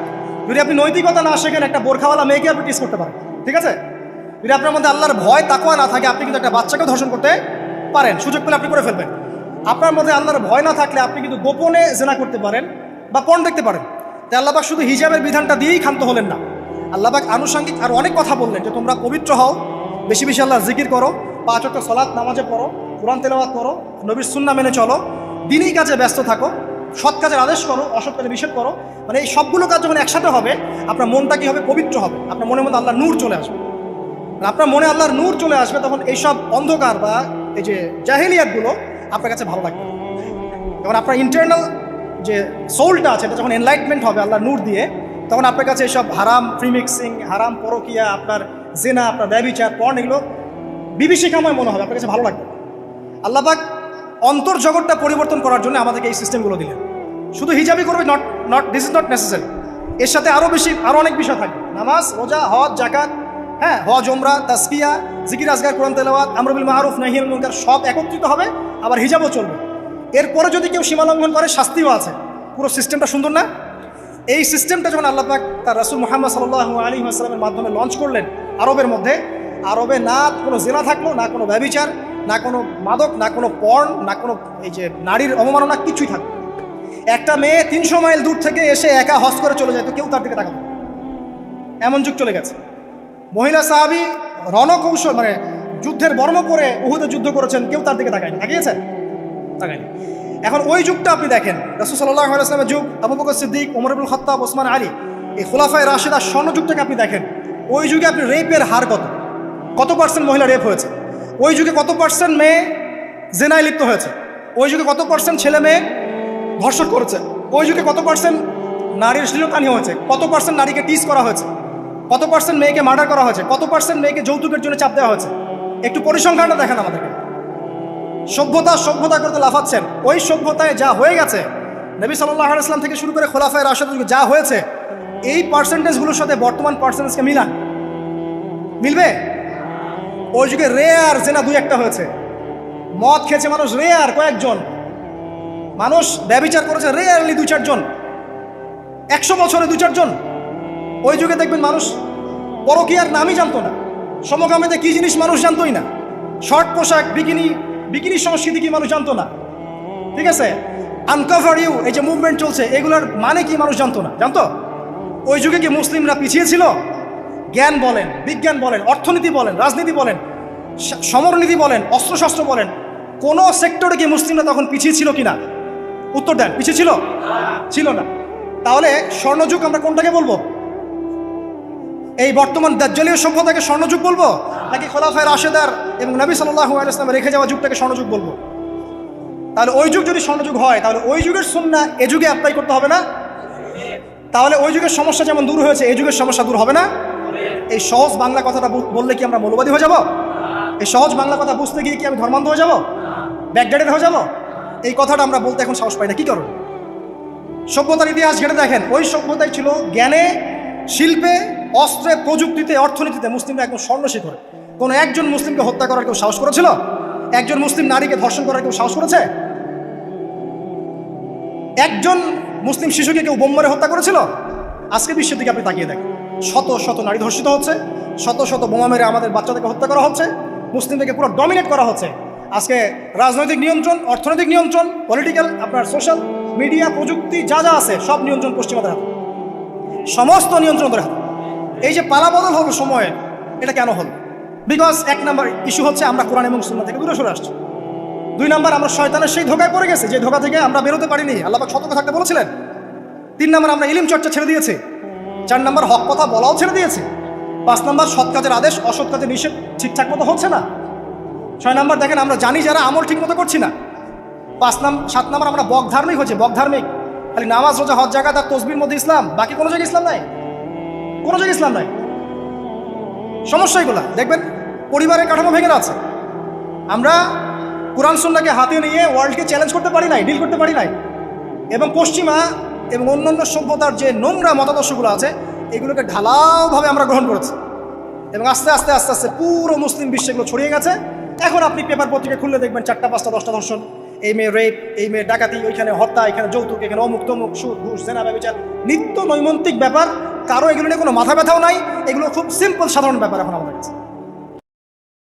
যদি আপনি নৈতিকতা না শেখেন, একটা বোরখাওয়ালা মেয়েকে আপনি টিস করতে পারেন। ঠিক আছে? যদি আপনার মধ্যে আল্লাহর ভয়, তাকওয়া না থাকে, আপনি কিন্তু একটা বাচ্চাকে ধর্ষণ করতে পারেন, সুযোগ পেলে আপনি করে ফেলবেন। আপনার মধ্যে আল্লাহর ভয় না থাকলে আপনি কিন্তু গোপনে জেনা করতে পারেন বা পণ দেখতে পারেন। তাই আল্লাহ পাক শুধু হিজাবের বিধানটা দিয়েই ক্ষান্ত হলেন না, আল্লাহ পাক আনুষঙ্গিক আরও অনেক কথা বললেন, যে তোমরা পবিত্র হও, বেশি বেশি আল্লাহর জিকির করো, 5 ওয়াক্ত সালাত নামাজে পড়ো, কোরআন তেলাওয়াত করো, নবীর সুন্নাহ মেনে চলো, দিনই কাজে ব্যস্ত থাকো, সৎ কাজের আদেশ করো, অসৎ কাজে নিষেধ করো, মানে এই সবগুলো কাজ যখন একসাথে হবে, আপনার মনটা কি হবে? পবিত্র হবে। আপনার মনের মধ্যে আল্লাহর নূর চলে আসবে। আপনার মনে আল্লাহর নূর চলে আসবে, তখন এইসব অন্ধকার বা এই যে জাহেলিয়াতগুলো আপনার কাছে ভালো লাগবে। যখন আপনার ইন্টারনাল যে সোলটা আছে, এটা যখন এনলাইটমেন্ট হবে আল্লাহর নূর দিয়ে, তখন আপনার কাছে এইসব হারাম প্রিমিক্সিং, হারাম পরকিয়া, আপনার জেনা, আপনার ব্যভিচার, পর্ন, এগুলো বিভীষিকাময় মনে হবে, আপনার কাছে ভালো লাগবে। আল্লাহ পাক অন্তর জগৎটা পরিবর্তন করার জন্য আমাদেরকে এই সিস্টেমগুলো দিলেন। শুধু হিজাবই করবে, not this is not necessary. এর সাথে আরও অনেক বিষয় থাকবে। নামাজ, রোজা, হজ, জাকাত, হ্যাঁ, হজ, উমরা, তাসবিয়া, জিকির, আজগার, কোরআন তেলাওয়াত, আমর বিল মারুফ, নাহি আনিল মুনকার, সব একত্রিত হবে। আবার হিজাবও চলবে। এরপরে যদি কেউ সীমা লঙ্ঘন করে, শাস্তিও আছে। পুরো সিস্টেমটা সুন্দর না? এই সিস্টেমটা যখন আল্লাহ পাক তার রাসূল মুহাম্মদ সাল্লাল্লাহু আলাইহি ওয়াসাল্লামের মাধ্যমে লঞ্চ করলেন আরবের মধ্যে, আরবে না কোনো জেনা থাকলো, না কোনো ব্যভিচার, না কোনো মাদক, না কোনো পর্ন, না কোনো এই যে নারীর অবমাননা, কিছুই থাকবে। একটা মেয়ে 300 মাইল দূর থেকে এসে একা হজ করে চলে যায়, তো কেউ তার দিকে তাকাবে না। এমন যুগ চলে গেছে। মহিলা সাহাবী রণকৌশল, মানে যুদ্ধের বর্ম পরে উহুদে যুদ্ধ করেছেন, কেউ তার দিকে তাকায়নি। তাকিয়েছেন? তাকায়নি। এখন ওই যুগটা আপনি দেখেন, রাসূল সাল্লাল্লাহু আলাইহি ওয়াসাল্লামের যুগ, আবু বকর সিদ্দিক, ওমর ইবনুল খাত্তাব, ওসমান আলী, এই খুলাফায়ে রাশিদার স্বর্ণযুগটাকে আপনি দেখেন। ওই যুগে আপনি রেপের হার কত পার্সেন্ট মহিলা রেপ হয়েছে? ওই যুগে কত পার্সেন্ট মেয়ে জেনায় লিপ্ত হয়েছে? ওই যুগে কত পার্সেন্ট ছেলে মেয়ে ধর্ষণ করেছে? ওই যুগে কত পার্সেন্ট নারীর শ্লীলতাহানি হয়েছে? কত পার্সেন্ট নারীকে টিজ করা হয়েছে? কত পার্সেন্ট মেয়েকে মার্ডার করা হয়েছে? কত পার্সেন্ট মেয়েকে যৌতুকের জন্য চাপ দেওয়া হয়েছে? একটু পরিসংখ্যানটা দেখেন আমাদেরকে। সভ্যতা করতে লাফাচ্ছেন। ওই সভ্যতায় যা হয়ে গেছে, নবী সাল্লাল্লাহু আলাইহি ওয়াসাল্লাম থেকে শুরু করে খোলাফায়ে রাশিদুল যা হয়েছে, এই পার্সেন্টেজগুলোর সাথে বর্তমান পার্সেন্টেজকে মিলবে? ওই যুগে রেয়ার জেনা 2-1টা হয়েছে। মদ খেয়েছে মানুষ রেয়ার কয়েকজন, মানুষ ব্যভিচার করেছে রেয়ারলি 2-4 জন, 100 বছরে 2-4 জন। ওই যুগে দেখবেন মানুষ পরকীয়ার নামই জানতো না, সমকামিতে কি জিনিস মানুষ জানতোই না, শর্ট পোশাক, বিকিনি সংস্কৃতি কি মানুষ জানতো না, ঠিক আছে? আনকভার ইউ, এই যে মুভমেন্ট চলছে, এগুলোর মানে কি মানুষ জানতো না? জানতো? ওই যুগে কি মুসলিমরা পিছিয়ে ছিল? জ্ঞান বলেন, বিজ্ঞান বলেন, অর্থনীতি বলেন, রাজনীতি বলেন, সমরনীতি বলেন, অস্ত্রশস্ত্র বলেন, কোন সেক্টরে কি মুসলিমরা তখন পিছিয়ে ছিল কিনা? উত্তর দেন, পিছিয়ে ছিল না। তাহলে স্বর্ণযুগ আমরা কোনটাকে বলবো? এই বর্তমান দাজ্জালীয় সভ্যতাকে স্বর্ণযুগ বলবো, নাকি খোলাফায়ে রাশিদার এবং নবী সাল্লাল্লাহু আলাইহি ওয়াসাল্লাম রেখে যাওয়া যুগটাকে স্বর্ণযুগ বলবো? তাহলে ওই যুগ যদি স্বর্ণযুগ হয়, তাহলে ওই যুগের সুন্নাহ এ যুগে অ্যাপ্লাই করতে হবে না? তাহলে ওই যুগের সমস্যা যেমন দূর হয়েছে, এই যুগের সমস্যা দূর হবে না? এই সহজ বাংলা কথাটা বললে কি আমরা মৌলবাদী হয়ে যাব? এই সহজ বাংলা কথা বুঝতে গিয়ে কি আমি ধর্মান্ধ হয়ে যাব, ব্যাকডেটেড হয়ে যাব? এই কথাটা আমরা বলতে এখন সাহস পাই না। কি কারণ? সভ্যতার ইতিহাস ঘেটে দেখেন, ওই সভ্যতায় ছিল জ্ঞানে, শিল্পে, অস্ত্রে, প্রযুক্তিতে, অর্থনীতিতে মুসলিমরা একদম স্বর্ণশিখরে। কোনো একজন মুসলিমকে হত্যা করার কেউ সাহস করেছিল? একজন মুসলিম নারীকে ধর্ষণ করার কেউ সাহস করেছে? একজন মুসলিম শিশুকে কেউ বোম মেরে হত্যা করেছিল? আজকে বিশ্বের দিকে আপনি তাকিয়ে দেখেন, শত শত নারী ধর্ষিত হচ্ছে, শত শত বোমা মেরে আমাদের বাচ্চাদেরকে হত্যা করা হচ্ছে, মুসলিমদেরকে পুরো ডমিনেট করা হচ্ছে। আজকে রাজনৈতিক নিয়ন্ত্রণ, অর্থনৈতিক নিয়ন্ত্রণ, পলিটিক্যাল, আপনার সোশ্যাল মিডিয়া, প্রযুক্তি, যা আছে সব নিয়ন্ত্রণ পশ্চিমাদের হাতে, সমস্ত নিয়ন্ত্রণ ওদের হাতে। এই যে পালাবদল হলো সময়ে, এটা কেন হলো? বিকজ 1 নাম্বার ইস্যু হচ্ছে আমরা কোরআন এবং সুন্নাহ থেকে দূরে সরে আসছি। 2 নাম্বার, আমরা শয়তানের সেই ধোকায় পড়ে গেছে, যে ধোকা থেকে আমরা বেরোতে পারিনি। আল্লাহ পাক সতর্ক থাকতে বলেছিলেন। 3 নাম্বার, আমরা ইলম চর্চা ছেড়ে দিয়েছি। 4 নাম্বার, হক কথা বলাও ছেড়ে দিয়েছি। 5 নাম্বার, সৎ কাজের আদেশ, অসৎ কাজের নিষেধ ঠিকঠাক মতো হচ্ছে না। 6 নাম্বার, দেখেন আমরা জানি যারা আমল ঠিক মতো করছি না। 7 নাম্বার, আমরা বকধার্মিক হচ্ছে, বকধার্মিক, খালি নামাজ, রোজা, হজ, জাকাত আর তাসবিহর মধ্যে ইসলাম, বাকি কোনো জায়গায় ইসলাম নাই, কোনো জায়গায় ইসলাম নাই। সমস্যা এগুলা দেখবেন, পরিবারের কাঠামো ভেঙে আছে। আমরা কোরআন সুন্নাহকে হাতে নিয়ে ওয়ার্ল্ডকে চ্যালেঞ্জ করতে পারি নাই, ডিল করতে পারি নাই। এবং পশ্চিমা এবং অন্যান্য সভ্যতার যে নোংরা মতাদর্শগুলো আছে, এগুলোকে ঢালাওভাবে আমরা গ্রহণ করেছি। এবং আস্তে আস্তে আস্তে আস্তে পুরো মুসলিম বিশ্বে এগুলো ছড়িয়ে গেছে। এখন আপনি পেপার পত্রিকা খুললে দেখবেন 4টা 5টা 10টা ধর্ষণ, এই মেয়ে রেপ, এই মেয়ে ডাকাতি, ওইখানে হত্যা, এখানে যৌতুক, এখানে অমুক তমুক, সুদ, ঘুষ, জেনা, ব্যভিচার, নিত্য নৈমিত্তিক ব্যাপার। কারো এগুলো নিয়ে কোনো মাথা ব্যথাও নাই, এগুলো খুব সিম্পল সাধারণ ব্যাপার এখন আমাদের কাছে।